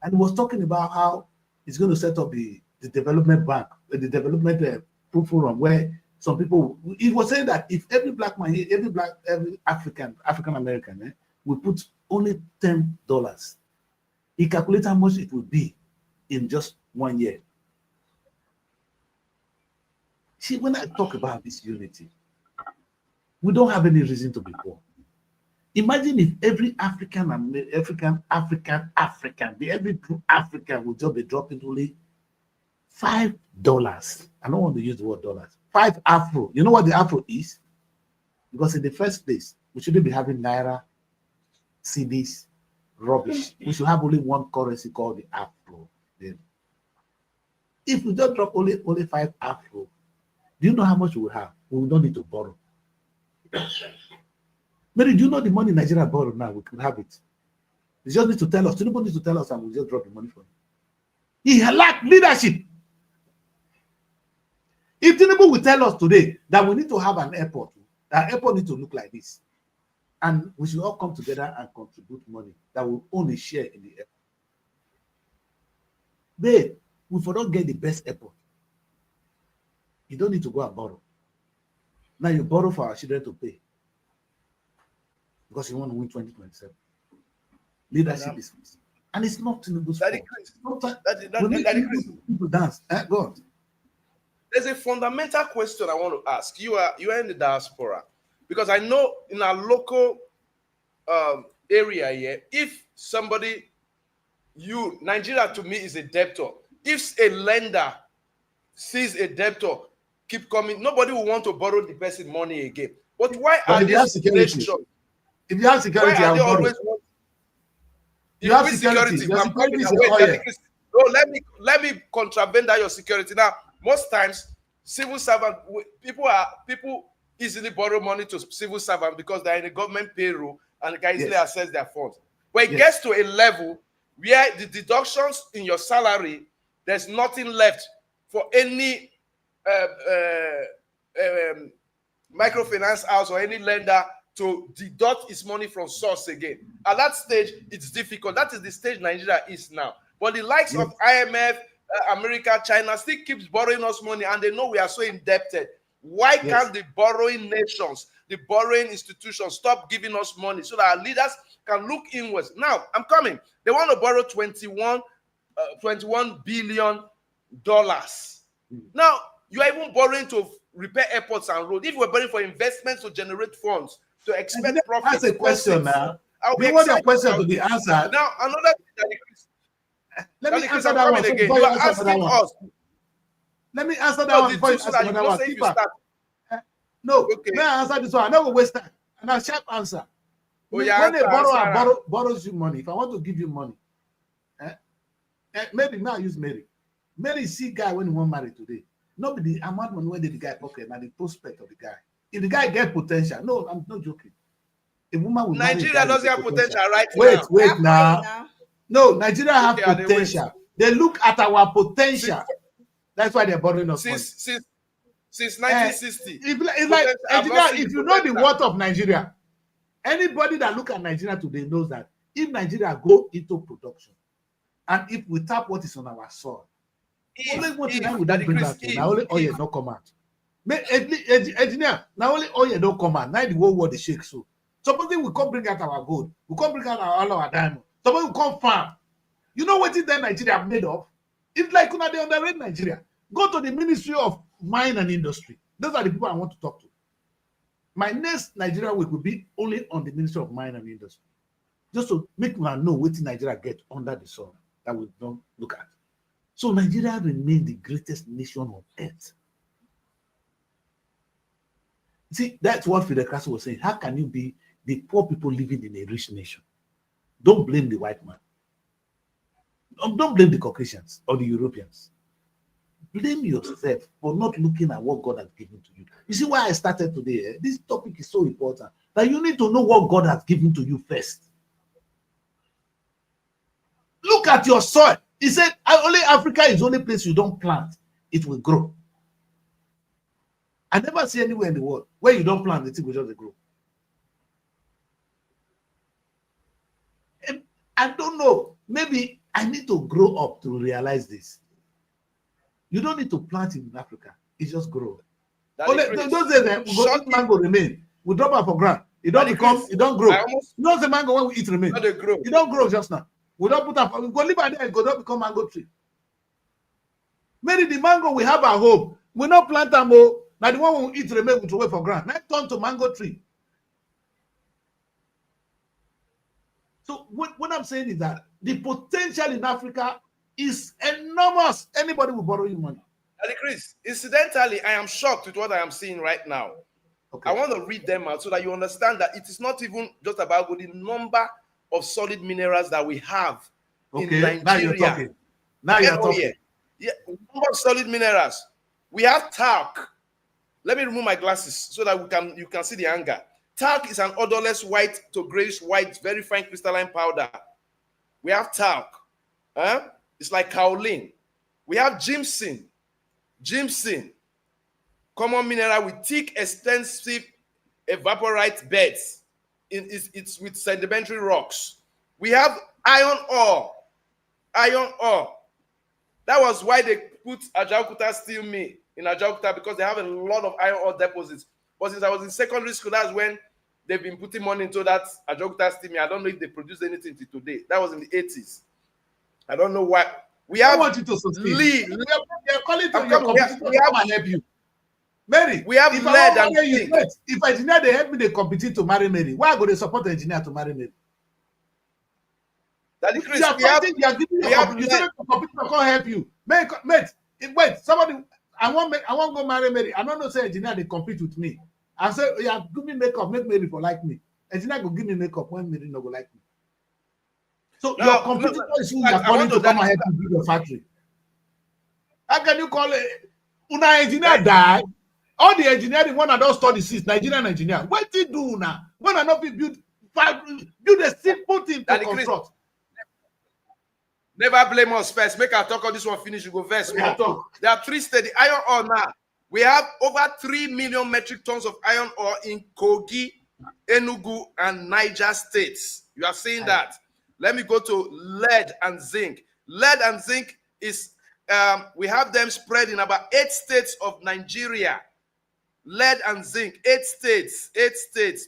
and he was talking about how he's going to set up the development bank, the development forum, where some people, he was saying that if every black man, every African American, will put only $10, he calculates how much it would be in just 1 year. See, when I talk about this unity, we don't have any reason to be poor. Imagine if every every true African would just be dropping only $5. I don't want to use the word dollars. 5 Afro. You know what the Afro is? Because in the first place, we shouldn't be having Naira, CDs, rubbish. We should have only one currency called the Afro. Then, if we just drop only 5 Afro, do you know how much we will have? We will not need to borrow. Mary, do you know the money Nigeria borrowed now? We could have it. You just need to tell us. Nobody needs to tell us, and we'll just drop the money for him. He lacked leadership. If Tinubu will tell us today that we need to have an airport, that airport needs to look like this, and we should all come together and contribute money that will only share in the airport. Babe, we don't get the best airport. You don't need to go and borrow. Now you borrow for our children to pay because you want to win 2027. Leadership is missing. And it's not Tinubu's fault. People dance. Go on. There's a fundamental question I want to ask. You are in the diaspora, because I know in our local area here, if somebody, Nigeria to me is a debtor. If a lender sees a debtor keep coming, nobody will want to borrow the person money again. But why are these nations? If you have security, why are they always want? You have security. Your security is no, let me contravene that your security. Now, most times, civil servant people easily borrow money to civil servant because they're in a government payroll and they can easily access their funds. But it gets to a level where the deductions in your salary, there's nothing left for any microfinance house or any lender to deduct its money from source again. At that stage, it's difficult. That is the stage Nigeria is now. But the likes of IMF, America, China still keeps borrowing us money, and they know we are so indebted. Why can't the borrowing nations, the borrowing institutions stop giving us money so that our leaders can look inwards? Now, I'm coming. They want to borrow $21 billion. Now, you are even borrowing to repair airports and roads. If we're borrowing for investments to generate funds, to expect profit. That's a question now. You want your question to be answered. Now, another thing that let me answer that one. Again. You are asking us. Let me answer that one before you ask another one. No, may I answer this one? I never waste time. And I'll sharp answer. When a borrower borrows you money, if I want to give you money, maybe now I use Mary. Mary see guy when he want marry today. Nobody amount money when the guy pocket and the prospect of the guy. If the guy get potential, no, I'm not joking. A woman will Nigeria doesn't have potential right now. Wait now. No, Nigeria have potential. They look at our potential. That's why they're borrowing us since 1960. It's like Nigeria, if you know the worth of Nigeria, anybody that look at Nigeria today knows that if Nigeria go into production and if we tap what is on our soil, Only one thing if we Daddy don't bring Chris, out. if- Now only oil don't come out. Engineer, now only oil don't come out. Now the whole world is shake so. Supposing we can't bring out our gold, we can't bring out all our diamond. Suppose we can't farm. You know what is that Nigeria have made of? It's like they underrate Nigeria. Go to the Ministry of Mine and Industry. Those are the people I want to talk to. My next Nigeria week will be only on the Ministry of Mine and Industry. Just to make one know what Nigeria get under the sun that we don't look at. So Nigeria remains the greatest nation on earth. See, that's what Fidel Castro was saying. How can you be the poor people living in a rich nation? Don't blame the white man. Don't blame the Caucasians or the Europeans. Blame yourself for not looking at what God has given to you. You see why I started today? This topic is so important that you need to know what God has given to you first. Look at your soil. He said, only Africa is the only place you don't plant, it will grow. I never see anywhere in the world where you don't plant, the thing will just grow. And I don't know. Maybe I need to grow up to realize this. You don't need to plant in Africa. It just grows. Only those days we go eat mango remain. We drop it for ground. It don't become, it don't grow. You know the mango when we eat remain. It don't grow just now. We don't put up, we go live there, it go don't become mango tree. Maybe the mango we have at home, we not plant them. Now the one we eat remain, we throw away for ground. Now turn to mango tree. So what I'm saying is that the potential in Africa is enormous. Anybody will borrow you money. Daddy Chris, incidentally, I am shocked with what I am seeing right now. Okay. I want to read them out so that you understand that it is not even just about the number of solid minerals that we have in Nigeria. Now you're talking. Now you're talking. Yeah, number of solid minerals. We have talc. Let me remove my glasses so that you can see the anger. Talc is an odorless white to grayish white, very fine crystalline powder. We have talc. It's like kaolin. We have gypsum. Gypsum, common mineral with thick, extensive evaporite beds. It's with sedimentary rocks. We have iron ore. Iron ore. That was why they put Ajaokuta Steel Mill in Ajaokuta, because they have a lot of iron ore deposits. But since I was in secondary school, that's when they've been putting money into that Ajaokuta Steel Mill. I don't know if they produce anything till today. That was in the 80s. I don't know why. We have want you to succeed. lead. They're calling to your competitor to come and help you. Mary, we have lead and zinc. If engineer they help me, they compete to marry Mary. Why go they support the engineer to marry Mary? Daddy Chris, you are giving you say the competitor can't help you. Mate, wait, somebody I want go marry Mary. I don't know say engineer they compete with me. I say, yeah, give me makeup, make Mary for like me. Engineer go give me makeup when Mary no go like me. So your competitor is who you are calling to come and help you build your factory. How can you call it? Una engineer die. All the engineering one I don't study since Nigerian engineer. What do you do now? When I not be build a simple thing to construct. Never blame us first. Make our talk on this one finish. You go first. There are 3 steady iron ore now. We have over 3 million metric tons of iron ore in Kogi, Enugu, and Niger states. You are seeing that. Let me go to lead and zinc. Lead and zinc is, we have them spread in about 8 states of Nigeria. Lead and zinc, 8 states,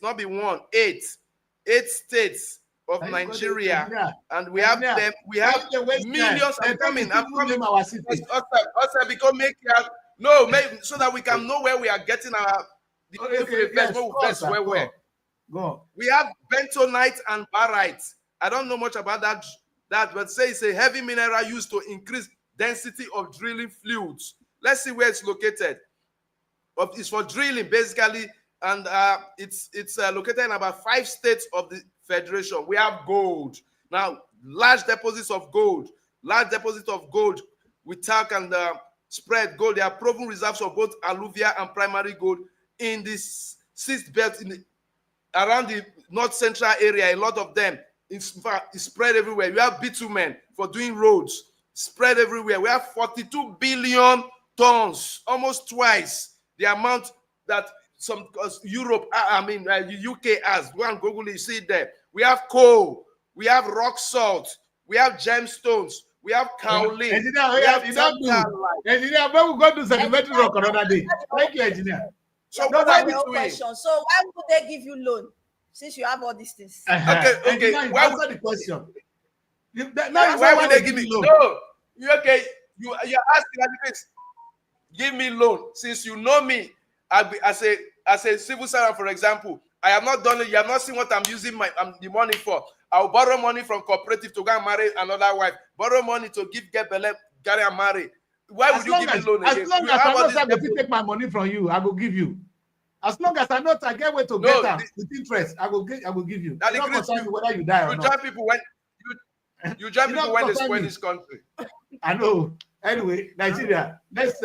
not be 1, 8 states of Nigeria. And we have them, we have millions. I'm coming. Also, because so that we can know where we are getting our, we have bentonite and barite. I don't know much about that, but say it's a heavy mineral used to increase density of drilling fluids. Let's see where it's located. It's for drilling, basically, and it's located in about 5 states of the federation. We have gold. Now, large deposits of gold with talc and spread gold. There are proven reserves of both alluvial and primary gold in this 6th belt around the north central area. A lot of them. In fact, it's spread everywhere. You have bitumen for doing roads, spread everywhere. We have 42 billion tons, almost twice the amount that some Europe, UK has. Go and Google it, you see it there. We have coal, we have rock salt, we have gemstones, we have Kaolin, Engineer, we have you don't do. Tantalite. Engineer, but we go to sedimentary rock another day. Thank you, engineer. So No, what are the we whole doing? question. So why would they give you loan since you have all these things? Okay. Engineer, you Why answer the question. Now Why would they give me loan? No, you okay? You're asking like this. Give me loan since you know me. As a civil servant, for example, I have not done it. You have not seen what I'm using the money for. I'll borrow money from cooperative to go and marry another wife. Borrow money to get belle, get and marry. Why would you give me loan again? As long as I know if you take my money from you, I will give you. As long as I know I get way to get them with interest, I will give you. Now, Not concerned whether you die or not. Join people when you join people when they spoil this country. I know. Anyway, Nigeria, let's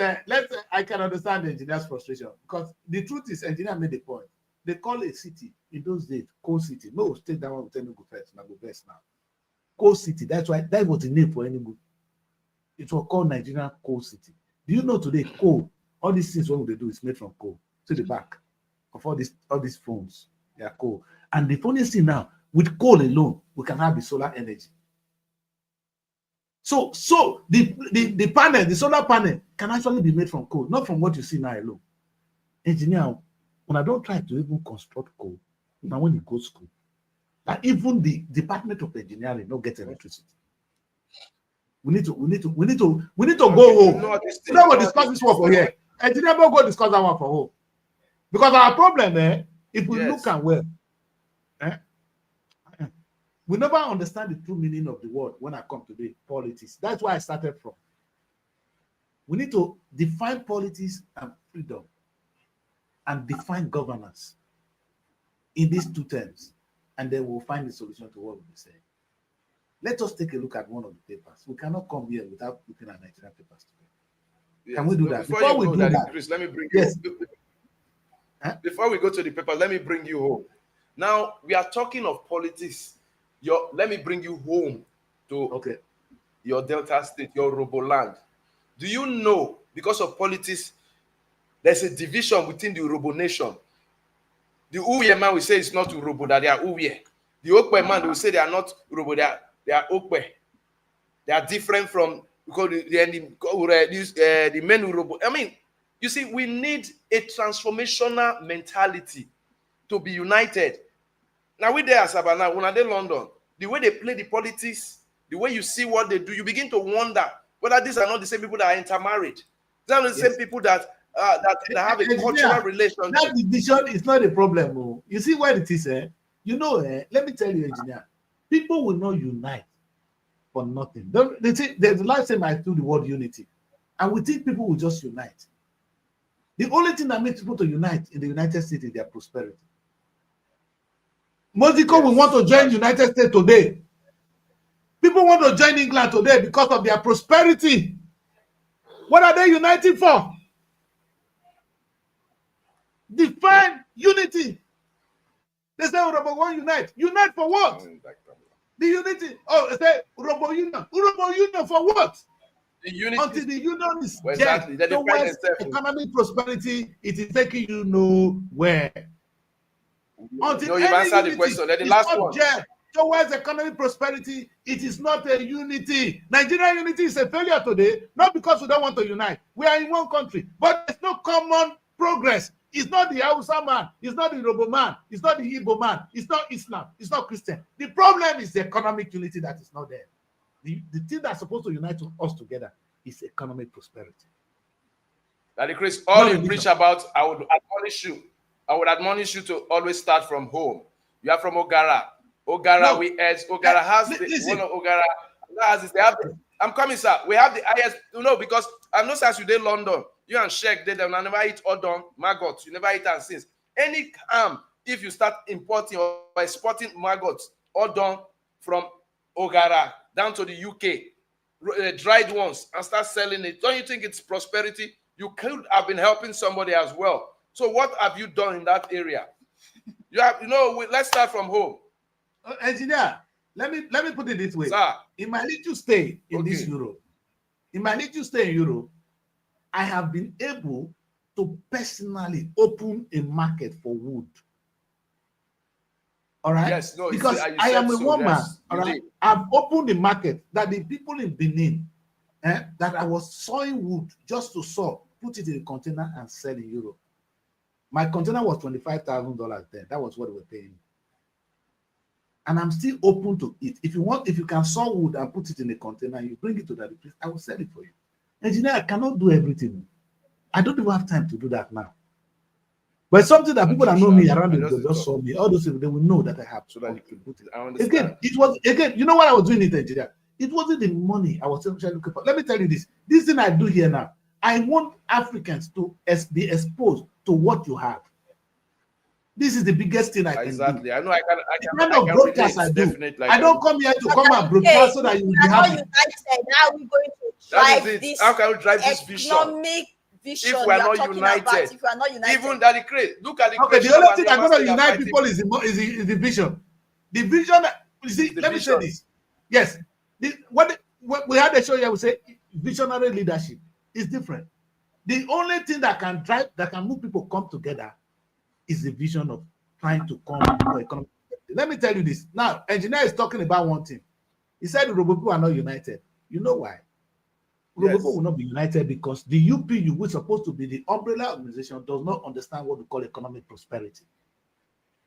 I can understand the engineer's frustration because the truth is, engineer made the point. They call a city in those days Coal City. No, take that one with Enugu first. Now go best now. Coal City. That's why that was the name for Enugu. It was called Nigerian Coal City. Do you know today coal? All these things what they do is made from coal. To the back of all these phones, they are coal. And the funniest thing now, with coal alone, we can have the solar energy. So the panel, the solar panel can actually be made from coal, not from what you see now alone. Engineer, when I don't try to even construct coal, now when you go to school, and even the Department of Engineering don't get electricity. We need to go home. We don't discuss this one for here. Engineer, don't go discuss that one for home. Because our problem, if we look at well, we never understand the true meaning of the word when I come today, politics. That's why I started from. We need to define politics and freedom and define governance in these two terms, and then we'll find the solution to what we'll be saying. Let us take a look at one of the papers. We cannot come here without looking at Nigerian papers today. Yes. Can we do that? Before we do that, Chris, let me bring you. Before we go to the paper, let me bring you home. Now we are talking of politics. Let me bring you home to your Delta State, your Roboland. Do you know, because of politics, there's a division within the Urobo nation? The Uwe man will say it's not Urobo, that they are Uwe. The Okwe man, they will say they are not Urobo, they are Okwe. They are different from the men Urobo. I mean, you see, we need a transformational mentality to be united. Now we there, Sabana, when they London, the way they play the politics, the way you see what they do, you begin to wonder whether these are not the same people that are intermarried. These are not the same people that have a cultural relationship. That division is not a problem. Oh. You see what it is, You know, let me tell you, engineer, people will not unite for nothing. They say there's the last time I do the word unity, and we think people will just unite. The only thing that makes people to unite in the United States is their prosperity. Mexico will want to join United States today. People want to join England today because of their prosperity. What are they uniting for? Define unity. They say Urobo won't unite. Unite for what? The unity. Oh, they say Urobo Union. Urobo Union for what? The unity. Until the union is exactly. towards economic prosperity, it is taking you nowhere. Until you've answered the question. Then the last one. Towards economic prosperity, it is not a unity. Nigerian unity is a failure today, not because we don't want to unite. We are in one country, but there's no common progress. It's not the Hausa man, it's not the Yoruba man, it's not the Igbo man, it's not Islam, it's not Christian. The problem is the economic unity that is not there. The thing that's supposed to unite us together is economic prosperity. Daddy Chris, all you preach about, I would admonish you to always start from home. You are from Ogara. Ogara, Ogara has one of Ogara has this. They have I'm coming, sir. We have the highest, because I'm not as you did London. You and Sheikh did them. I never eat Odon, maggots. You never eat and since. Any if you start importing or exporting maggots, Odon from Ogara down to the UK, dried ones, and start selling it, don't you think it's prosperity? You could have been helping somebody as well. So what have you done in that area? You have, let's start from home. Engineer, let me put it this way. Sir. In my little stay in this Europe, I have been able to personally open a market for wood. All right? Yes, because I am a woman. All right. I've opened the market that the people in Benin, that I was sawing wood just to saw, put it in a container and sell in Europe. My container was $25,000 then. That was what they were paying. And I'm still open to it. If you can saw wood and put it in a container and you bring it to that place, I will sell it for you. Engineer, I cannot do everything. I don't even have time to do that now. But something that people that know me around they just saw me. All those people, they will know that I have. So that you can put it. I understand. Again, you know what I was doing in Nigeria? It wasn't the money I was actually looking for. Let me tell you this. This thing I do here now, I want Africans to be exposed to what you have. This is the biggest thing I can do. Exactly. I know I can broadcast I do. definitely. I don't come here to come and broadcast so that you will be happy. How are we going to drive this? How can we drive this vision? Economic vision. If we are not united, if we are not united, even that look at the okay. The only thing that's going to unite people is the vision. The vision. You see, let me say this. Yes, we had a show here. We say visionary leadership is different. The only thing that can move people come together is the vision of trying to come to economic. Let me tell you this. Now, engineer is talking about one thing. He said the Robopo are not united. You know why? Robopo will not be united because the UPU, which is supposed to be the umbrella organization, does not understand what we call economic prosperity.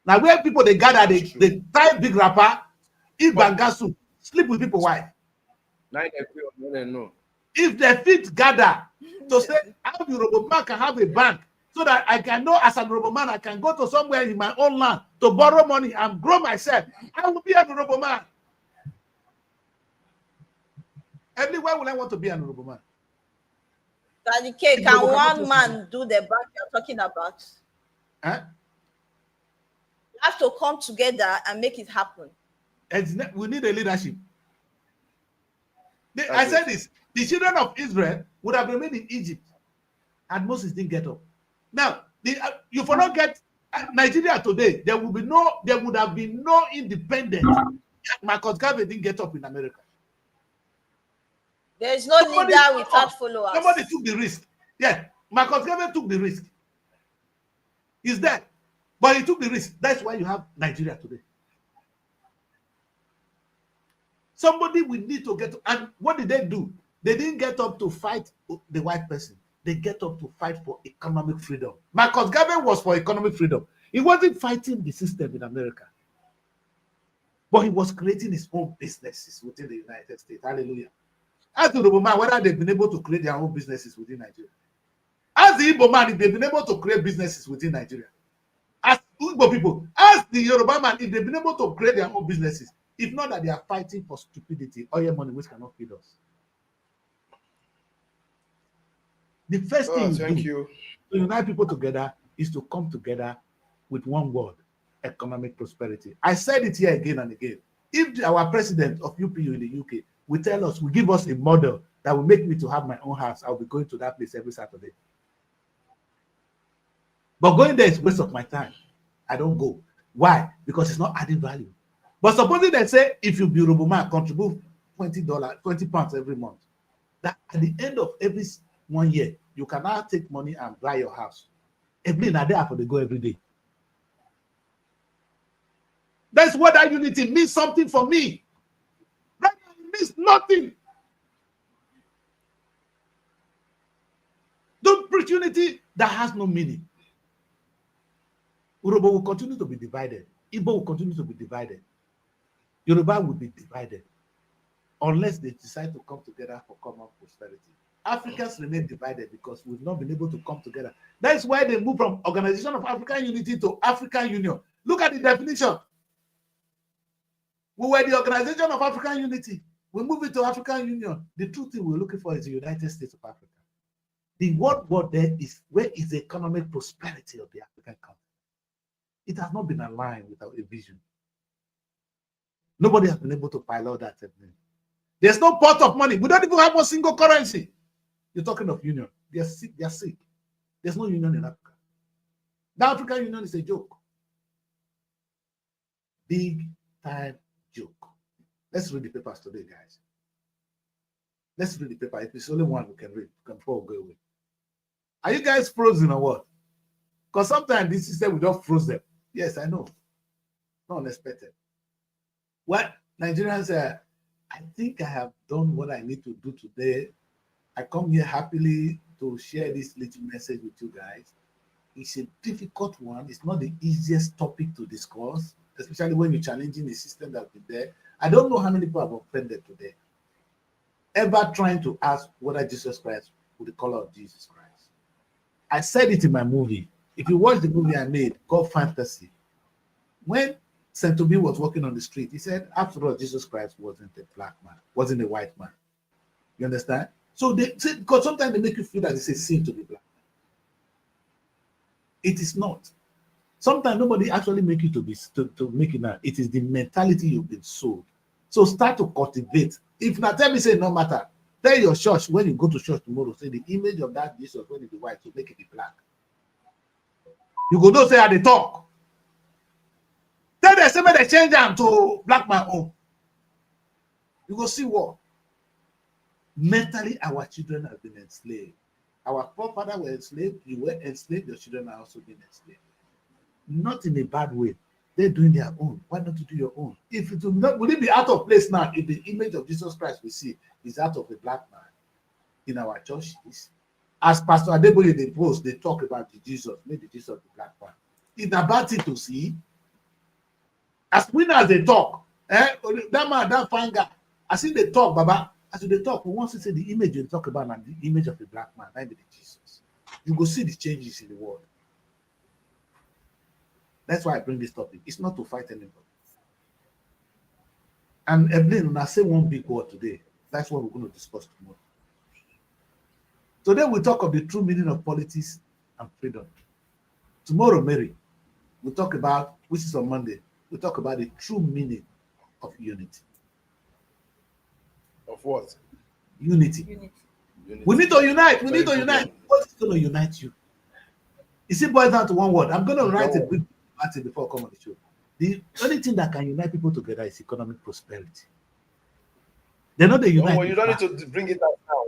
Now, where people they gather, they tie big wrapper, eat bangasu, sleep with people's wife. If they fit gather to say, how the Roboman can have a bank so that I can know as a Roboman, I can go to somewhere in my own land to borrow money and grow myself. I will be a Roboman. Everywhere will I want to be an honorable man. Daddy K, can one man do the bank you're talking about? Huh? You have to come together and make it happen. We need a leadership. I said this. The children of Israel would have remained in Egypt and Moses didn't get up. Now, you for not get Nigeria today, there would have been no independence. Marcus Garvey didn't get up in America. There is no leader without followers. Somebody took the risk. Yeah, Marcus Garvey took the risk. He's dead, but he took the risk. That's why you have Nigeria today. Somebody we need to get. And what did they do? They didn't get up to fight the white person. They get up to fight for economic freedom. Marcus Garvey was for economic freedom. He wasn't fighting the system in America, but he was creating his own businesses within the United States. Hallelujah. Ask the Igbo man whether they've been able to create their own businesses within Nigeria. Ask the Igbo man if they've been able to create businesses within Nigeria. Ask Igbo people. Ask the Yoruba man if they've been able to create their own businesses. If not that they are fighting for stupidity, oil money which cannot feed us. The first thing to unite people together is to come together with one word: economic prosperity. I said it here again and again. If our president of UPU in the UK will tell us, will give us a model that will make me to have my own house, I'll be going to that place every Saturday. But going there is a waste of my time. I don't go. Why? Because it's not adding value. But supposing they say, if you be Roboman, contribute $20, 20 pounds every month, that at the end of every 1 year, you can now take money and buy your house. Every day after they go every day. That's what that unity means something for me. That means nothing. Don't preach unity that has no meaning. Yoruba will continue to be divided. Igbo will continue to be divided. Yoruba will be divided unless they decide to come together for common prosperity. Africans remain divided because we've not been able to come together. That's why they move from Organization of African Unity to African Union. Look at the definition. We were the Organization of African Unity. We move it to African Union. The true thing we're looking for is the United States of Africa. The word there is, where is the economic prosperity of the African country? It has not been aligned with our vision. Nobody has been able to pilot that. There's no pot of money. We don't even have one single currency. You're talking of union. They're sick. They're sick. There's no union in Africa. The African Union is a joke. Big time joke. Let's read the papers today, guys. Let's read the paper. If it's only one we can read, we can go away. Are you guys frozen or what? Because sometimes this system we don't froze them. Yes, I know. Not unexpected. What? Nigerians, I think I have done what I need to do today. I come here happily to share this little message with you guys. It's a difficult one. It's not the easiest topic to discuss, especially when you're challenging the system that's been there. I don't know how many people have offended today, ever trying to ask whether Jesus Christ was the color of Jesus Christ. I said it in my movie. If you watch the movie I made, called Fantasy, when St. Toby was walking on the street, he said, after all, Jesus Christ wasn't a black man, wasn't a white man. You understand? So they say, because sometimes they make you feel that it's a sin to be black. It is not. Sometimes nobody actually make you to make it now. It is the mentality you've been sold. So start to cultivate. If not, tell me, say no matter. Tell your church when you go to church tomorrow, say the image of that Jesus when it be white, to make it be black. You go don't say how they talk. Tell them say they change them to black man own. You go see what? Mentally, our children have been enslaved. Our forefathers were enslaved. You were enslaved. Your children are also being enslaved. Not in a bad way. They're doing their own. Why not you do your own? If it would it be out of place now if the image of Jesus Christ we see is out of a black man in our churches? As Pastor Adeboye they post, they talk about the Jesus, maybe Jesus the black man. It's a bad thing to see. As soon as they talk, that man, that fine guy, as soon they talk, Baba, as they talk, we want to say the image they talk about and the image of a black man, that be the Jesus. You go see the changes in the world. That's why I bring this topic. It's not to fight anybody. And Evelyn, when I say one big word today, that's what we're going to discuss tomorrow. Today we talk of the true meaning of politics and freedom. Tomorrow, Mary, we'll talk about, which is on Monday, we'll talk about the true meaning of unity. Of what? Unity. We need to unite. We need to unite. What is going to unite you? You see, boils down to one word. I'm going to write a brief article before I come on the show. The only thing that can unite people together is economic prosperity. They're not the unite. No, you don't need to bring it up now.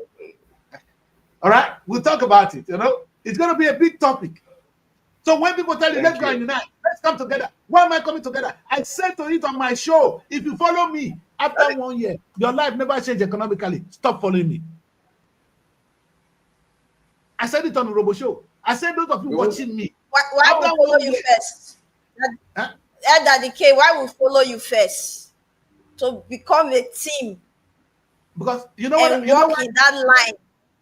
All right, we'll talk about it. You know, it's going to be a big topic. So when people tell you, let's go and unite, let's come together. Why am I coming together? I said to it on my show, if you follow me after 1 year, your life never changed economically. Stop following me. I said it on the Robo Show. I said those of you watching me. Why will follow you first? Daddy K, why will follow you first? To become a team. Because you know what? And walk in that line.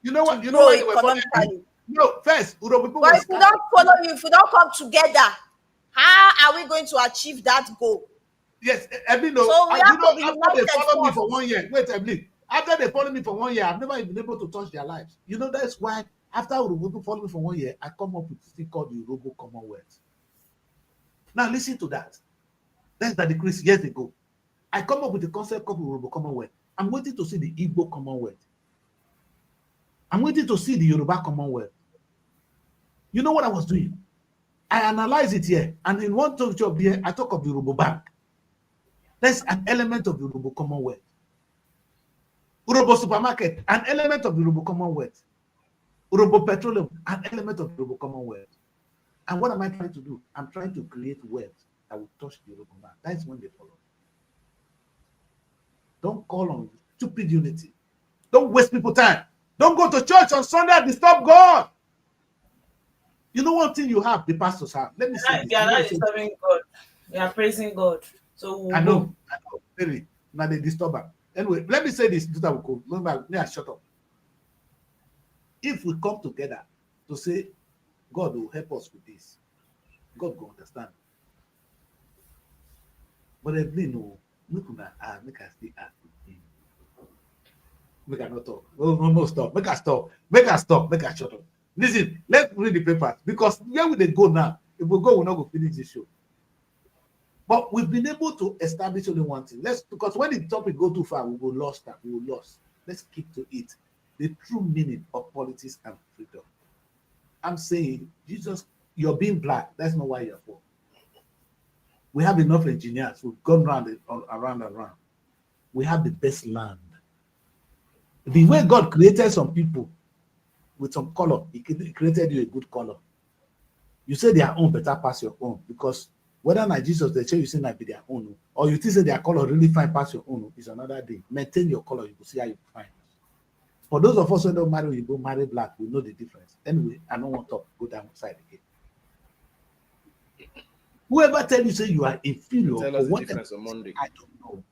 You know what? You know grow what? economically. No, first, Urobo people. But if we don't follow you, if we don't come together, how are we going to achieve that goal? Yes, Evelyn. No, So we have to be after they follow me first. for 1 year. Wait, Evelyn. After they follow me for 1 year, I've never been able to touch their lives. You know that's why after Urobo people follow me for 1 year, I come up with this thing called the Urobo Commonwealth. Now listen to that. That's the decree years ago. I come up with the concept called Urobo Commonwealth. I'm waiting to see the Igbo Commonwealth. I'm waiting to see the Yoruba Commonwealth. You know what I was doing? I analyze it here, and in one talk of here, I talk of the Urobo Bank. That's an element of the Urobo Commonwealth. Urobo Supermarket, an element of the Urobo Commonwealth. Urobo Petroleum, an element of the Urobo Commonwealth. And what am I trying to do? I'm trying to create wealth that will touch the Urobo Bank. That's when they follow. Don't call on stupid unity. Don't waste people's time. Don't go to church on Sunday and disturb God. You know one thing you have, the pastors have. Let me say You are not disturbing God. You are praising God. So I know. Really. Now they disturb her. Anyway, let me say this. May I shut up? If we come together to say, God will help us with this, God will understand. But if they know, make us stay ask with him. Make us not talk. No, stop. Make us stop. Make us stop. Make us shut up. Listen, let's read the papers because where will they go now? If we go, we're not going to finish this show. But we've been able to establish only one thing. Because when the topic go too far, we will lost that. We will lost. Let's keep to it. The true meaning of politics and freedom. I'm saying, Jesus, you're being black. That's not why you're poor. We have enough engineers who've gone around. We have the best land. The way God created some people with some color, He created you a good color. You say their own better pass your own because Whether not Jesus, they say you say not be their own, or you think that their color really fine past your own is another day. Maintain your color, you will see how you find. For those of us who don't marry, you go marry black, we know the difference. Anyway, I don't want to go down side again. Whoever tell you say you are inferior, Tell us the difference on Monday. I don't know.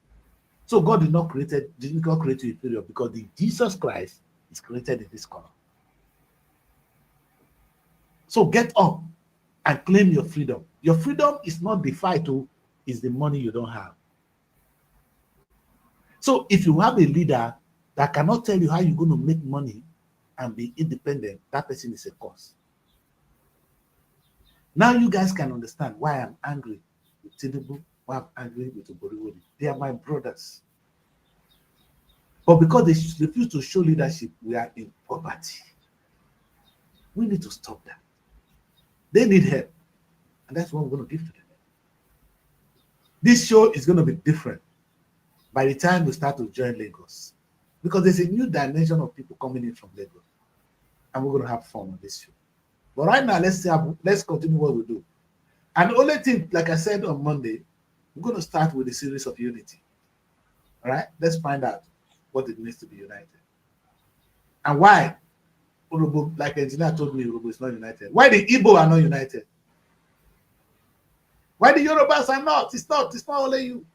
So God didn't create you inferior because the Jesus Christ is created in this color. So get up and claim your freedom. Your freedom is not the fight, is the money you don't have. So if you have a leader that cannot tell you how you're going to make money and be independent, that person is a cause. Now you guys can understand why I'm angry with Tinubu, why I'm angry with Oboriwori. They are my brothers. But because they refuse to show leadership, we are in poverty. We need to stop that. They need help. And that's what we're going to give to them. This show is going to be different by the time we start to join Lagos. Because there's a new dimension of people coming in from Lagos. And we're going to have fun on this show. But right now, let's continue what we do. And the only thing, like I said on Monday, we're going to start with a series of unity. All right? Let's find out what it means to be united. And why, Urubu, like engineer told me, Urubu is not united. Why the Igbo are not united? Why the Yorubas are not? It's not only you.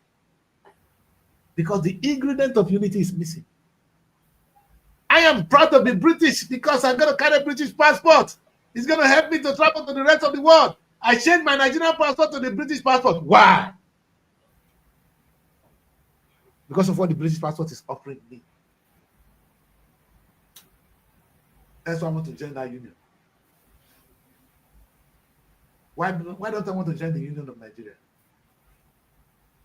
Because the ingredient of unity is missing. I am proud to be British because I'm going to carry a British passport. It's going to help me to travel to the rest of the world. I changed my Nigerian passport to the British passport. Why? Because of what the British passport is offering me. That's why I want to join that union. Why don't I want to join the Union of Nigeria?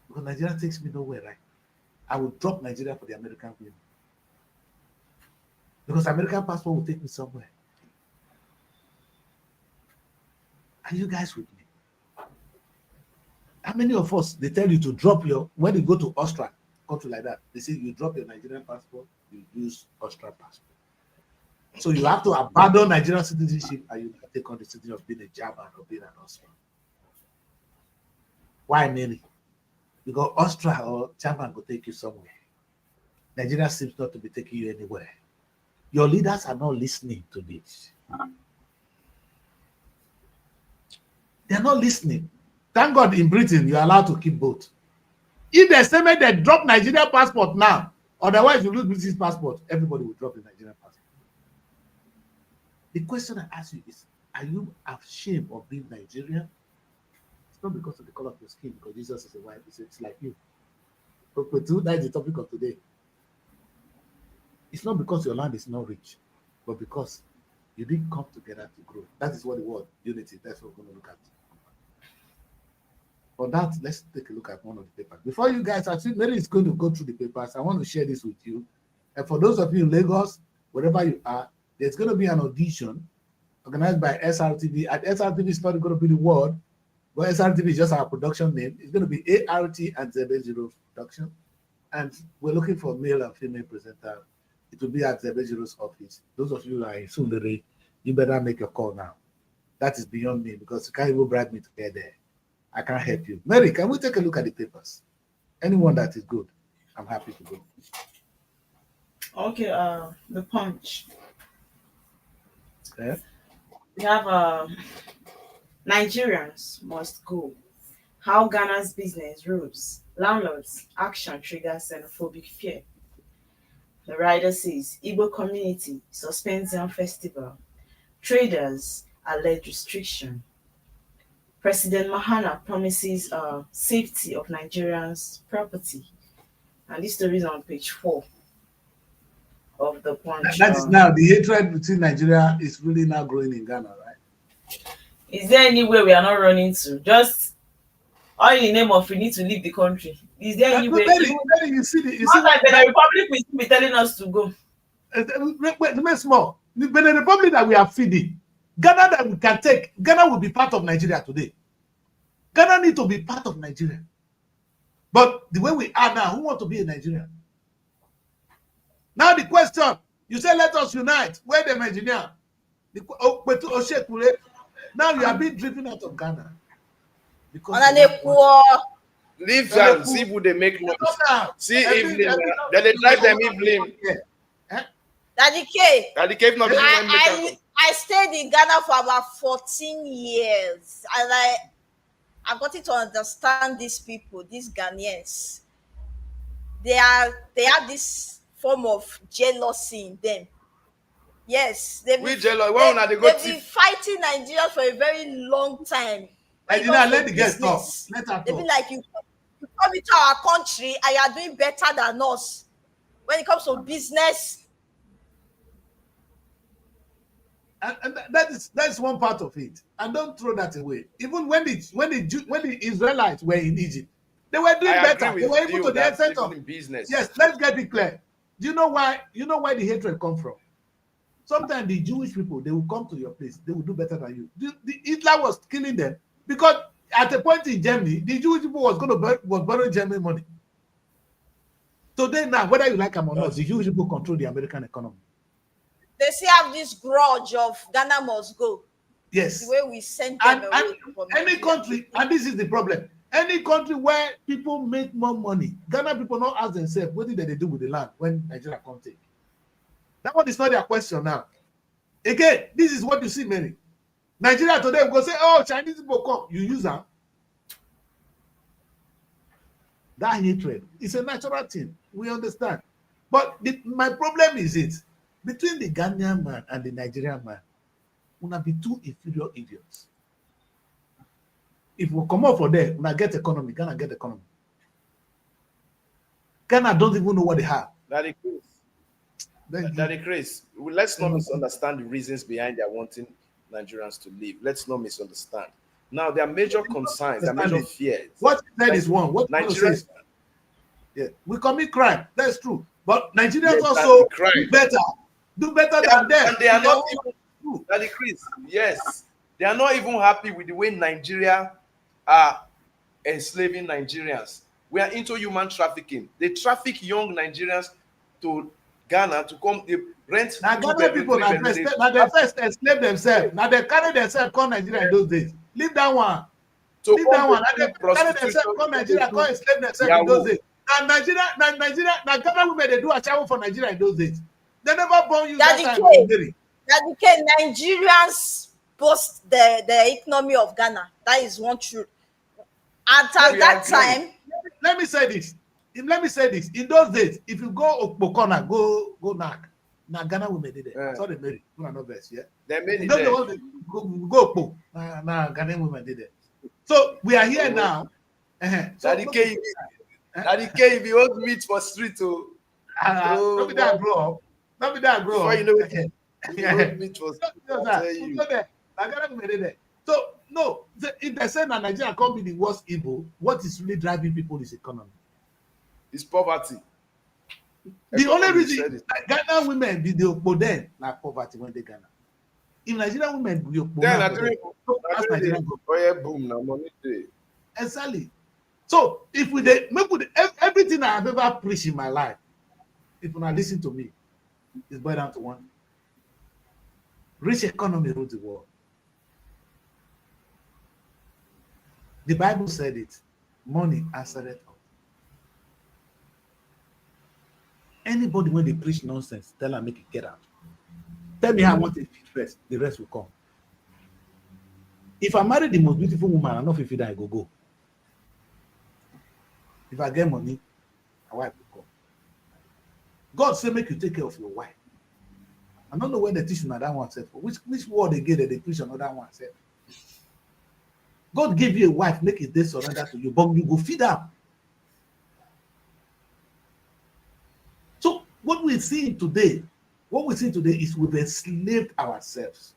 Because Nigeria takes me nowhere, right? I will drop Nigeria for the American Union. Because American passport will take me somewhere. Are you guys with me? How many of us, they tell you to drop when you go to Austria, country like that, they say you drop your Nigerian passport, you use Austrian passport. So you have to abandon Nigerian citizenship and you take on the citizenship of being a German or being an Austrian. Why many? Because Austria or German will take you somewhere. Nigeria seems not to be taking you anywhere. Your leaders are not listening to this. They're not listening. Thank God in Britain, you're allowed to keep both. If they say they drop Nigerian passport now, otherwise you lose British passport, everybody will drop the Nigerian passport. The question I ask you is, are you ashamed of being Nigerian? It's not because of the color of your skin, because Jesus is a white, it's like you. But that is the topic of today. It's not because your land is not rich, but because you didn't come together to grow. That is what the word unity, that's what we're going to look at. For that, let's take a look at one of the papers. Before you guys, I think Mary is going to go through the papers. I want to share this with you. And for those of you in Lagos, wherever you are, there's going to be an audition organized by SRTV. At SRTV, it's not going to be the word, but SRTV is just our production name. It's going to be ART and Zebezero production. And we're looking for male and female presenter. It will be at Zebezero's office. Those of you who are in Sundere, you better make your call now. That is beyond me because you can't even bribe me to get there. I can't help you. Mary, can we take a look at the papers? Anyone that is good, I'm happy to go. Okay, the Punch. Okay. We have Nigerians must go. How Ghana's business rules. Landlords action triggers xenophobic fear. The rider says Igbo community suspends Yam festival. Traders allege restriction. President Mahana promises safety of Nigerians' property. And this story is on page 4 of the Punch. That is now the hatred between Nigeria is really now growing in Ghana, right? Is there any way we are not running to? Just all in the name of we need to leave the country. Is there any way? You see the Republic will still be telling us to go. Wait small. But the Republic that we are feeding, Ghana that we can take, Ghana will be part of Nigeria today. Ghana need to be part of Nigeria. But the way we are now, who want to be a Nigerian? Now the question, you say let us unite. Where the Nigerian? Now you are being driven out of Ghana. Because On an equal. Leave them. See who they make noise. See Evelyn. Then they drive them Evelyn. Daddy K. Daddy K not I stayed in Ghana for about 14 years, and I've gotten to understand these people, these Ghanaians. They have this form of jealousy in them. Yes, they've been fighting Nigeria for a very long time. Nigeria, let the girls talk. Let her talk. They be like, you come into our country and you are doing better than us when it comes to business. And that's one part of it. And don't throw that away. Even when the Israelites were in Egypt, they were doing better. They were able to the extent of business. Yes, let's get it clear. Do you know why? You know why the hatred comes from? Sometimes the Jewish people, they will come to your place. They will do better than you. Hitler was killing them because at a point in Germany, the Jewish people was borrowing German money. Today now, whether you like them or not, the Jewish people control the American economy. They still have this grudge of Ghana must go. Yes. The way we send them away from any country, and this is the problem. Any country where people make more money, Ghana people not ask themselves, what did they do with the land when Nigeria comes in? That one is not their question now. Again, this is what you see, Mary. Nigeria today will go say, oh, Chinese people come. You use them. That hatred is a natural thing. We understand. But my problem is it. Between the Ghanaian man and the Nigerian man, we'll be two inferior idiots. If we come up for there, we'll get economy. Ghana get economy. Ghana don't even know what they have. Daddy Chris, let's not misunderstand the reasons behind their wanting Nigerians to leave. Let's not misunderstand. Now, there are major concerns, there are major fears. What that is one. What Nigerians? Yeah, we commit crime. That's true. But Nigerians also do better than them. And they are not even Daddy Chris. Yes, they are not even happy with the way Nigeria are enslaving Nigerians. We are into human trafficking. They traffic young Nigerians to Ghana to come. They rent. Now Ghana people now they first enslave themselves. Now they carry themselves come Nigeria in those days. Leave that one. So leave that one. Now they carry themselves come Nigeria, come enslave themselves in those days. And Nigeria, now Ghana women they do a shower for Nigeria in those days. They never born you that time. Nigerians boast the economy of Ghana. That is one truth. At that time, let me say this. In those days, if you go Okpokona, go Nak. Now Ghana women did it. Sorry, Mary. You are not best, yeah. They made it. Go Okpo. Now Ghana women did it. So we are here now. Daddy K, if you want meat for street, don't be that grow up. Don't be that grow up. You know it. Meat for street. So no, if they say that Nigeria can't be the worst evil, what is really driving people is economy. It's poverty. The only reason Ghana women did the Okpo then like poverty when they Ghana. If Nigerian women do Okpo, then boom now money day. Exactly. So if we everything I have ever preached in my life, if you not listen to me, it's boiled down to one. Rich economy rules the world. The Bible said it. Money answered it. Anybody when they preach nonsense, tell them make it get out. Tell me how I want to feed first, the rest will come. If I marry the most beautiful woman, I'm not if I go. If I get money, my wife will come. God say make you take care of your wife. I don't know where they teach another one said. Which word they get that they preach another one said. God gave you a wife, make it this surrender to you, but you go feed her. So what we see today is we've enslaved ourselves.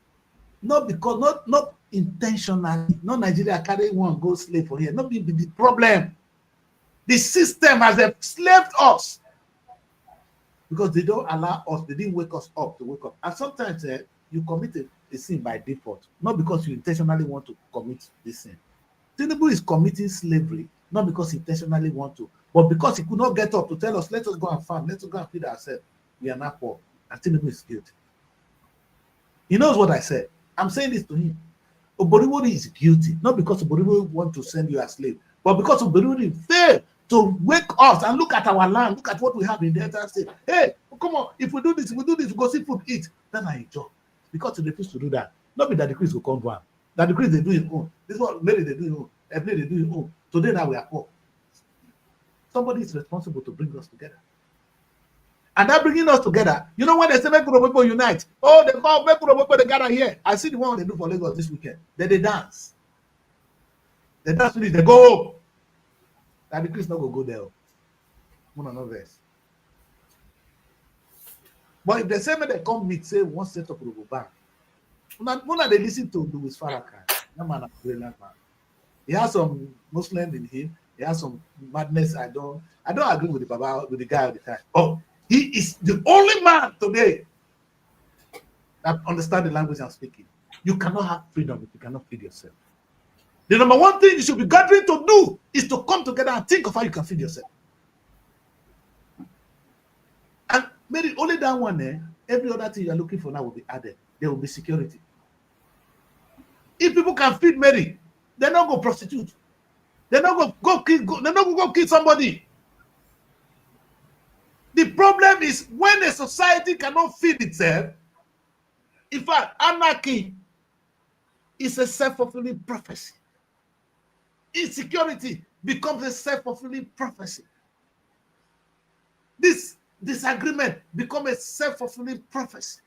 Not because not intentionally, not Nigeria carry one go slave for here. Not be the problem. The system has enslaved us because they don't allow us, they didn't wake us up to wake up. And sometimes you commit a sin by default, not because you intentionally want to commit this sin. Tinubu is committing slavery, not because he intentionally want to, but because he could not get up to tell us, let us go and farm, let us go and feed ourselves. We are not poor. And Tinubu is guilty. He knows what I said. I'm saying this to him. Oboribori is guilty, not because Oboribori want to send you as slave, but because Oboribori failed to wake us and look at our land, look at what we have in the Delta State. Hey, come on, if we do this, we go see food, eat. Then I enjoy. Because they refuse to do that. Not be that the Christ will come down. That the Christ they do it own. This is what Mary they do it own. Every they do it own. Today now we are poor. Somebody is responsible to bring us together. And that bringing us together, you know when they say make people unite, oh, they call make people they gather here. I see the one they do for Lagos this weekend. Then they dance. They dance with it, they go home. And the Christ not go there. No verse. But if they say when they come meet, say one set up will go back. When they listen to Louis Farrakhan, that man a brilliant man. He has some Muslim in him. He has some madness. I don't agree with the guy all the time. Oh, he is the only man today that understands the language I'm speaking. You cannot have freedom if you cannot feed yourself. The number one thing you should be gathering to do is to come together and think of how you can feed yourself. And maybe only that one every other thing you're looking for now will be added. There will be security. If people can feed Mary, they're not going to prostitute. They're not going to go kill somebody. The problem is when a society cannot feed itself. In fact, anarchy is a self-fulfilling prophecy. Insecurity becomes a self-fulfilling prophecy. This disagreement becomes a self-fulfilling prophecy.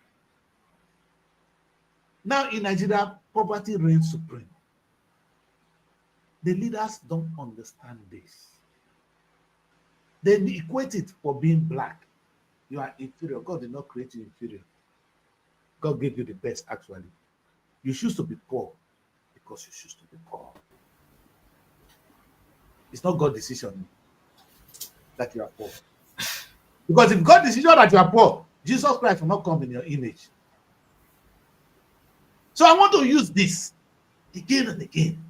Now in Nigeria, poverty reigns supreme. The leaders don't understand this. They equate it for being black. You are inferior. God did not create you inferior. God gave you the best, actually. You choose to be poor because you choose to be poor. It's not God's decision that you are poor. Because if God's decision that you are poor, Jesus Christ will not come in your image. So I want to use this again and again.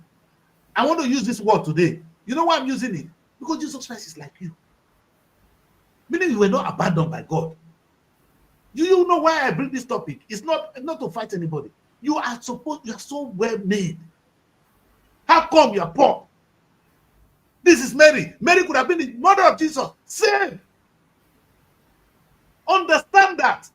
I want to use this word today. You know why I'm using it? Because Jesus Christ is like you. Meaning you were not abandoned by God. You know why I bring this topic? It's not to fight anybody. You are so well made. How come you are poor? This is Mary. Mary could have been the mother of Jesus. Same. Understand that.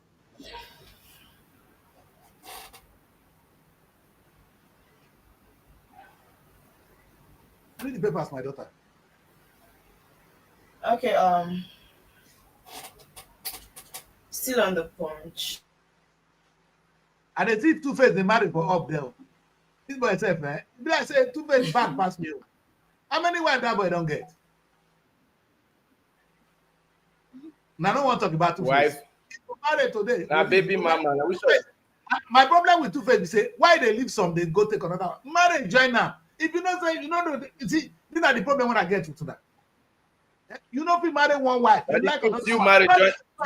Read the papers, my daughter. Okay, still on the Punch. And they see Two-Face they married for up there. This boy said, man, did I say Two-Face back past me? How many wives that boy don't get? Now I don't want to talk about Two-Face. Wife. He's married today. Now baby mama. My problem with Two-Face is say why they leave some, they go take another one. Marry, join now. If you don't say, you see, these are the problem when I get to that. You know, if you marry one wife, you like another you one. marry,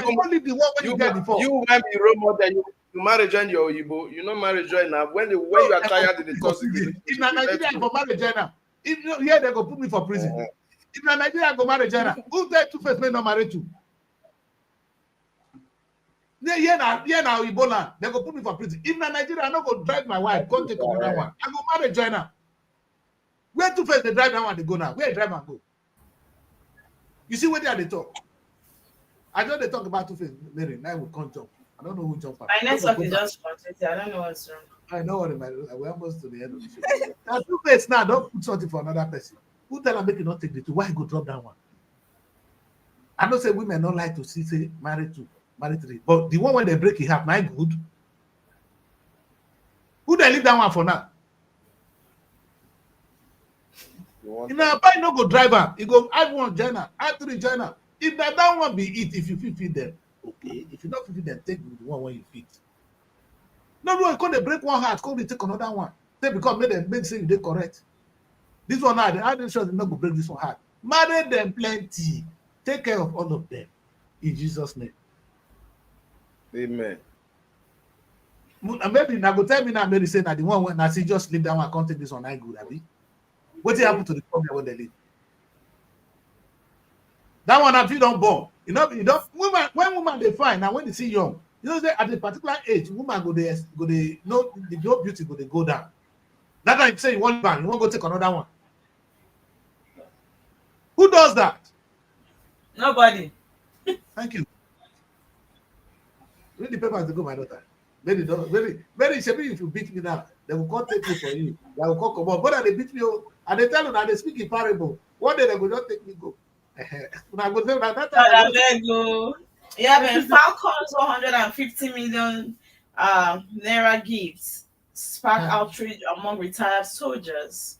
You only the one when you get before. You might be role model. You marry join your Igbo. You know marry join now. When you are tired in the toxic. If na Nigeria, I go marry join now. If you here, they go put me for prison. If na Nigeria, I go marry join now. Who tell Two-Face may not marry too? Here now Ebola, they go put me for prison. If na Nigeria, I no go drive my wife, come take another one. I go marry join now. Where Two-Face they drive that one, they go now. Where they drive and go? You see where they are they talk. I know they talk about Two-Face, Mary. Now we can't jump. I don't know who jump. My network is just frustrated. I don't know what's wrong. I know what it might. We're almost to the end of the show. Now Two-Face now don't put something for another person. Who tell them make you not take the two? Why go drop that one? I know say women don't like to see say marry two, marry three, but the one when they break it half, my good. Who they leave that one for now? You know, buy no go driver. You go add one joiner, add three joiner. If that one be it, if you feed them, okay. If you not feed them, take the one when you feed. No, come they break one heart, come they take another one. They become make say they correct. This one now, I didn't sure they not go break this one heart. Marry them plenty. Take care of all of them in Jesus' name. Amen. And maybe now go tell me now, Mary say that the one when I see just leave that one, I can't take this one. I good, Abi. What happen to the problem when they leave? That one if you don't born, you don't woman when woman they find now when they see young, you know say at a particular age, woman go they know the beauty go they go down. That time say you want ban, you want to go take another one. Who does that? Nobody. Thank you. Read the papers to go, my daughter. Very, Shebi, if you beat me now, they will come take me for you. They will come on. But they beat me, and they tell you that they speak in parable. One day they will not take me go. When I go there, that time Yeah, man. Falcons 150 million naira gifts spark outrage among retired soldiers.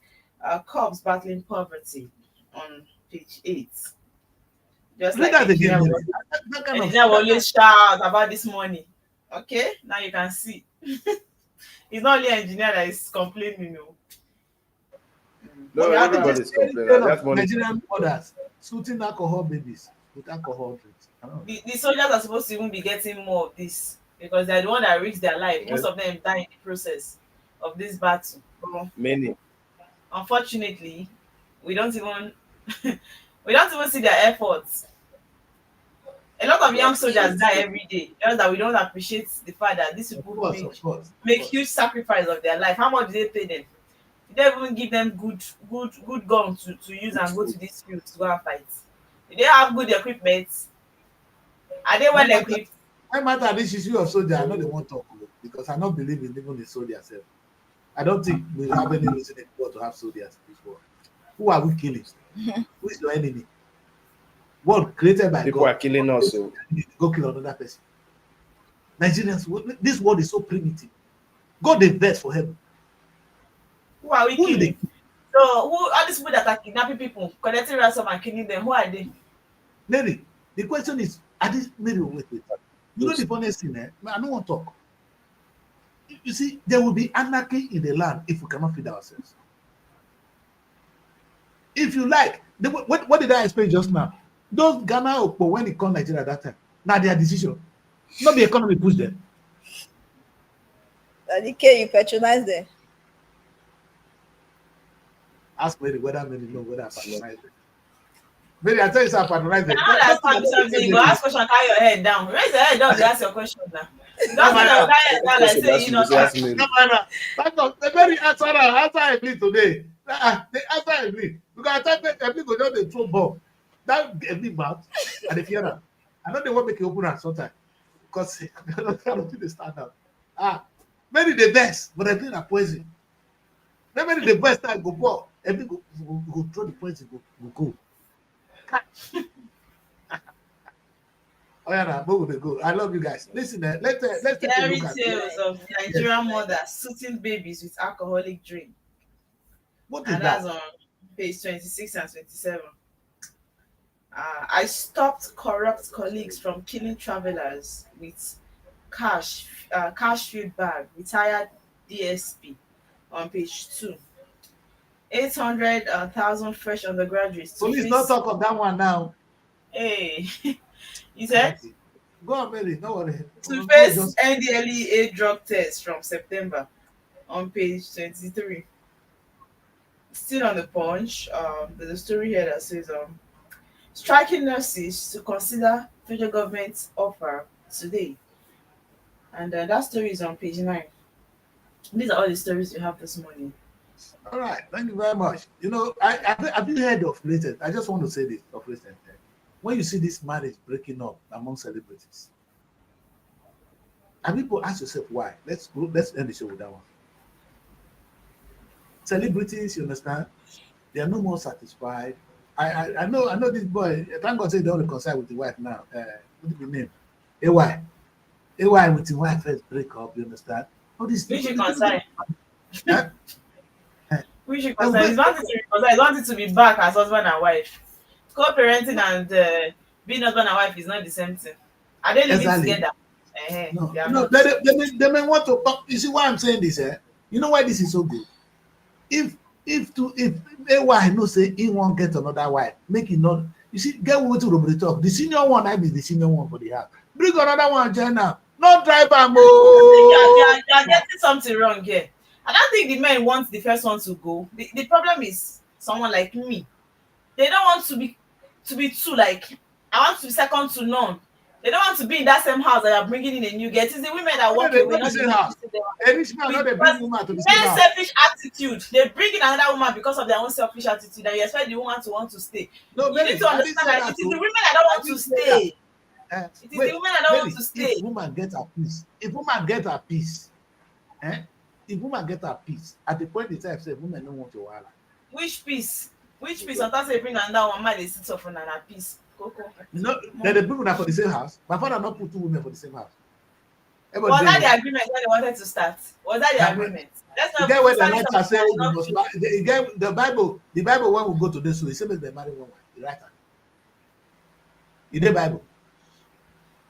Cops battling poverty on page 8. Just read like that again. Nigeria will always shout about this money. Okay, now you can see. It's not only engineer that is complaining. No, everybody's complaining. That's money. Nigerian mothers shooting alcohol babies with alcohol drinks. The soldiers are supposed to even be getting more of this because they're the one that risk their life. Most of them die in the process of this battle. Many. Unfortunately, we don't even see their efforts. A lot of young soldiers die every day. Just that we don't appreciate the fact that these people make huge sacrifice of their life. How much do they pay them? They don't even give them good guns to use and go to these fields to go and fight. Do they have good equipment? Are they well equipped? I matter this issue of soldier. I know they won't talk because I don't believe in even the soldiers. I don't think we have any reason to have soldiers in this world. Who are we killing? Who is your enemy? World created by people God. Are killing us. So. Go kill another person. Nigerians, this world is so primitive. God the best for heaven. Who are we killing? So who are these people that are kidnapping people, collecting ransom and killing them? Who are they? Mary, the question is, are these Mary? Wait. You know the funniest thing, I don't want to talk. You see, there will be anarchy in the land if we cannot feed ourselves. If you like, what did I explain just now? Those Ghana Okpo, when they come Nigeria at that time, now their decision. Not the economy push them. The K you patronize them. Ask Mary whether Mary know whether I patronize them. Mary, I tell you, I patronize them. I understand something. You go ask question, carry your head down. Raise your head down, you ask your question now. Don't say you know. The very answer I believe today. The answer I believe. Because I think every go down the throw bomb. That every mouth and the piano. I know they won't make you open at sometimes. Because I don't think they stand up. Maybe the best, but I think a poison. Maybe the best time go ball. Every go throw the poison, go. Oh yeah, we go. I love you guys. Listen, let's take a look at tales of Nigerian mothers shooting babies with alcoholic drink. What is and that? That's on page 26 and 27. I stopped corrupt colleagues from killing travelers with cash-filled bag. Retired DSP on page 2. 800,000 fresh undergraduates. Please don't talk of that one now. Hey, you said? Go on, Mary. Don't worry. To face NDLEA drug test from September on page 23. Still on the Punch, there's a story here that says striking nurses to consider federal government's offer today. And that story is on page 9. These are all the stories you have this morning. All right, thank you very much. You know, I've been heard of recent. I just want to say this of recent. When you see this marriage breaking up among celebrities, and people ask yourself why. Let's end the show with that one. Celebrities, you understand, they are no more satisfied. I know this boy. Thank God say they don't reconcile with the wife now. What is the name? AY with the wife first break up. You understand? All these we should reconcile. We should reconcile. It's wanted to be back as husband and wife. Co-parenting and being husband and wife is not the same thing. Are they living together? No, they may want to. You see why I'm saying this? You know why this is so good? If AY no say he won't get another wife, make it not. You see, get over to the talk. The senior one, I be the senior one for the house. Bring another one, Jenna. Not driver mode. You are getting something wrong here. I don't think the men want the first one to go. The problem is someone like me. They don't want to be two. Like I want to be second to none. They don't want to be in that same house that are bringing in a new girl. It's the women that walk They away, go not the the same men house. to stay there. A rich man, not they bring woman to the same Men house. selfish attitude. They bring in another woman because of their own selfish attitude, and you expect the woman to want to stay. No, You Mary, need to I didn't understand say that that it is too. the women that don't want I to didn't say stay. that. It is the women that don't want to stay. If woman get her peace, if woman get her peace, if woman get her peace, at the point in time, say women don't want your wahala. Which piece? Which piece? Sometimes they bring another woman, they sit off on another piece. Coco. You know, then they bring women for the same house. My father not put two women for the same house. Was that the agreement when they wanted to start? Was that the agreement? Let's You not get where the start writer say something you must marry. You get the Bible when we go to this, so he said they marry one wife. The writer. In the Bible.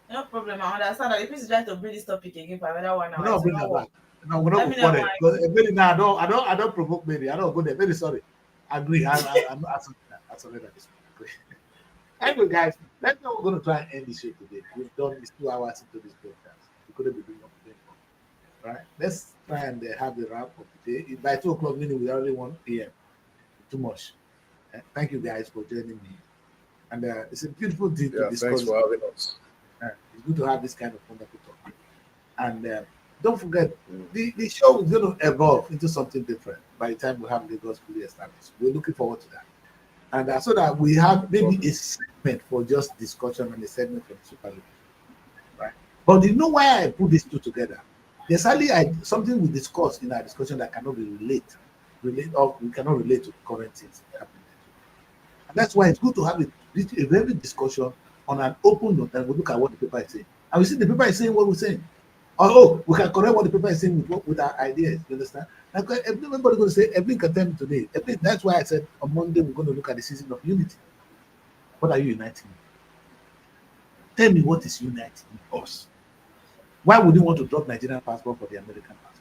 No problem. I understand that if he's trying to bring this topic again for another 1 hour, No, bring that back. No, we're not Let me know recording. Because Mary, now I don't provoke Mary. I don't go there. Very sorry. I agree. I'm not answering that. That's already this one. Anyway, guys, that's how we're going to try and end this show today. We've done this 2 hours into this broadcast. We couldn't be doing up today. Right? Let's try and have the wrap of the day. By 2 o'clock, meaning we already 1 p.m. Too much. Thank you guys for joining me. And it's a beautiful thing to discuss. Thanks for having us. It's good to have this kind of wonderful topic. And don't forget, the show is going to evolve into something different by the time we have Lagos fully established. We're looking forward to that. And so that we have maybe a segment for just discussion and a segment for the Super League. Right? But you know why I put these two together? There's hardly something we discuss in our discussion that cannot be or we cannot relate to current things happening. And that's why it's good to have a very discussion on an open note, and we look at what the paper is saying. And we see the paper is saying what we're saying. Oh, we can correct what the paper is saying with our ideas. You understand? Like, everybody's going to say everything can tell me today. That's why I said on Monday we're going to look at the season of unity. What are you uniting? Tell me what is uniting us. Why would you want to drop Nigerian passport for the American passport?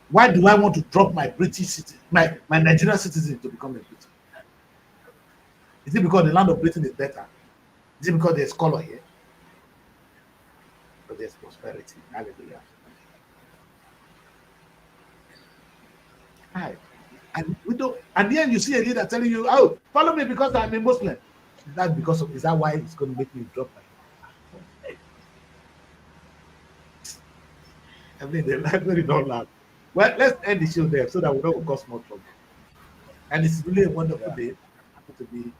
Why do I want to drop my British citizen, my Nigerian citizen to become a British? Is it because the land of Britain is better? Is it because there's color here? But there's prosperity. Hallelujah. Hi. And we don't. And then you see a leader telling you, "Oh, follow me because I'm a Muslim." Is that why it's going to make me drop my? I mean, they really don't laugh. Well, let's end the show there so that we don't cause more trouble. And it's really a wonderful day. Happy to be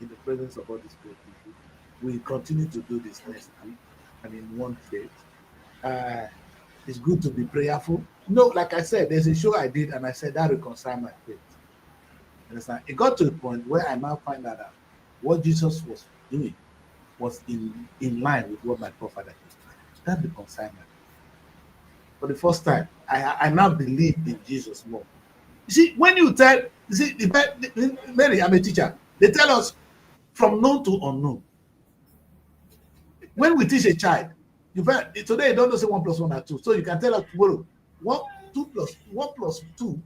in the presence of all these great people. We continue to do this next week and in one faith. It's good to be prayerful. No, like I said, there's a show I did and I said that reconciled my faith. Understand? It got to a point where I now find out that what Jesus was doing was in line with what my forefather did. That reconciled my faith. For the first time, I now believe in Jesus more. You see, when you Mary, I'm a teacher. They tell us from known to unknown. When we teach a child, today you don't know say 1 + 1 are 2. So you can tell us tomorrow 1 + 2.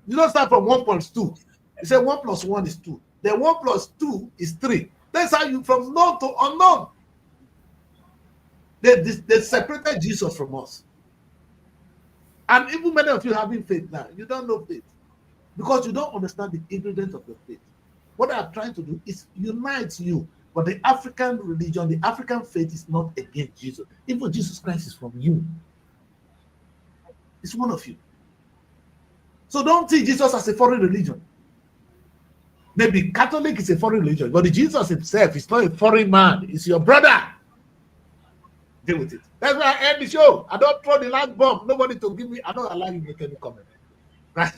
You don't start from 1 + 2. You say 1 + 1 is 2. Then 1 + 2 is 3. That's how you from known to unknown. They separated Jesus from us. And even many of you having faith now, you don't know faith because you don't understand the ingredients of your faith. What I'm trying to do is unite you. But the African religion, the African faith is not against Jesus. Even Jesus Christ is from you. It's one of you. So don't see Jesus as a foreign religion. Maybe Catholic is a foreign religion, but Jesus himself is not a foreign man. It's your brother. Deal with it. That's why I end the show. I don't throw the last bomb. Nobody to give me. I don't allow you to make any comment. Right?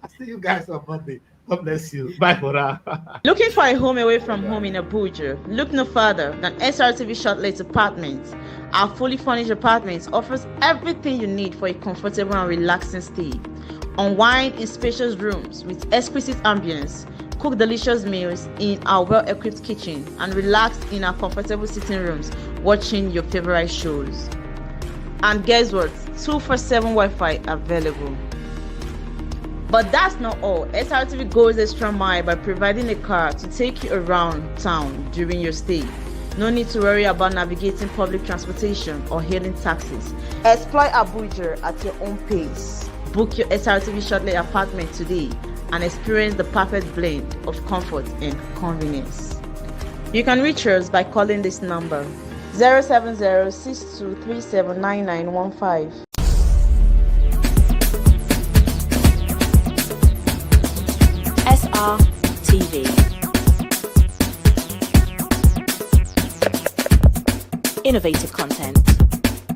I'll see you guys on Monday. God bless you. Bye for now. Looking for a home away from home in Abuja? Look no further than SRTV Shortlet Apartments. Our fully furnished apartments offers everything you need for a comfortable and relaxing stay. Unwind in spacious rooms with exquisite ambience. Cook delicious meals in our well-equipped kitchen and relax in our comfortable sitting rooms watching your favorite shows. And guess what? 247 Wi-Fi available. But that's not all. SRTV goes extra mile by providing a car to take you around town during your stay. No need to worry about navigating public transportation or hailing taxis. Explore Abuja at your own pace. Book your SRTV Shortlet apartment today and experience the perfect blend of comfort and convenience. You can reach us by calling this number 070-6237-9915. SR TV. Innovative content.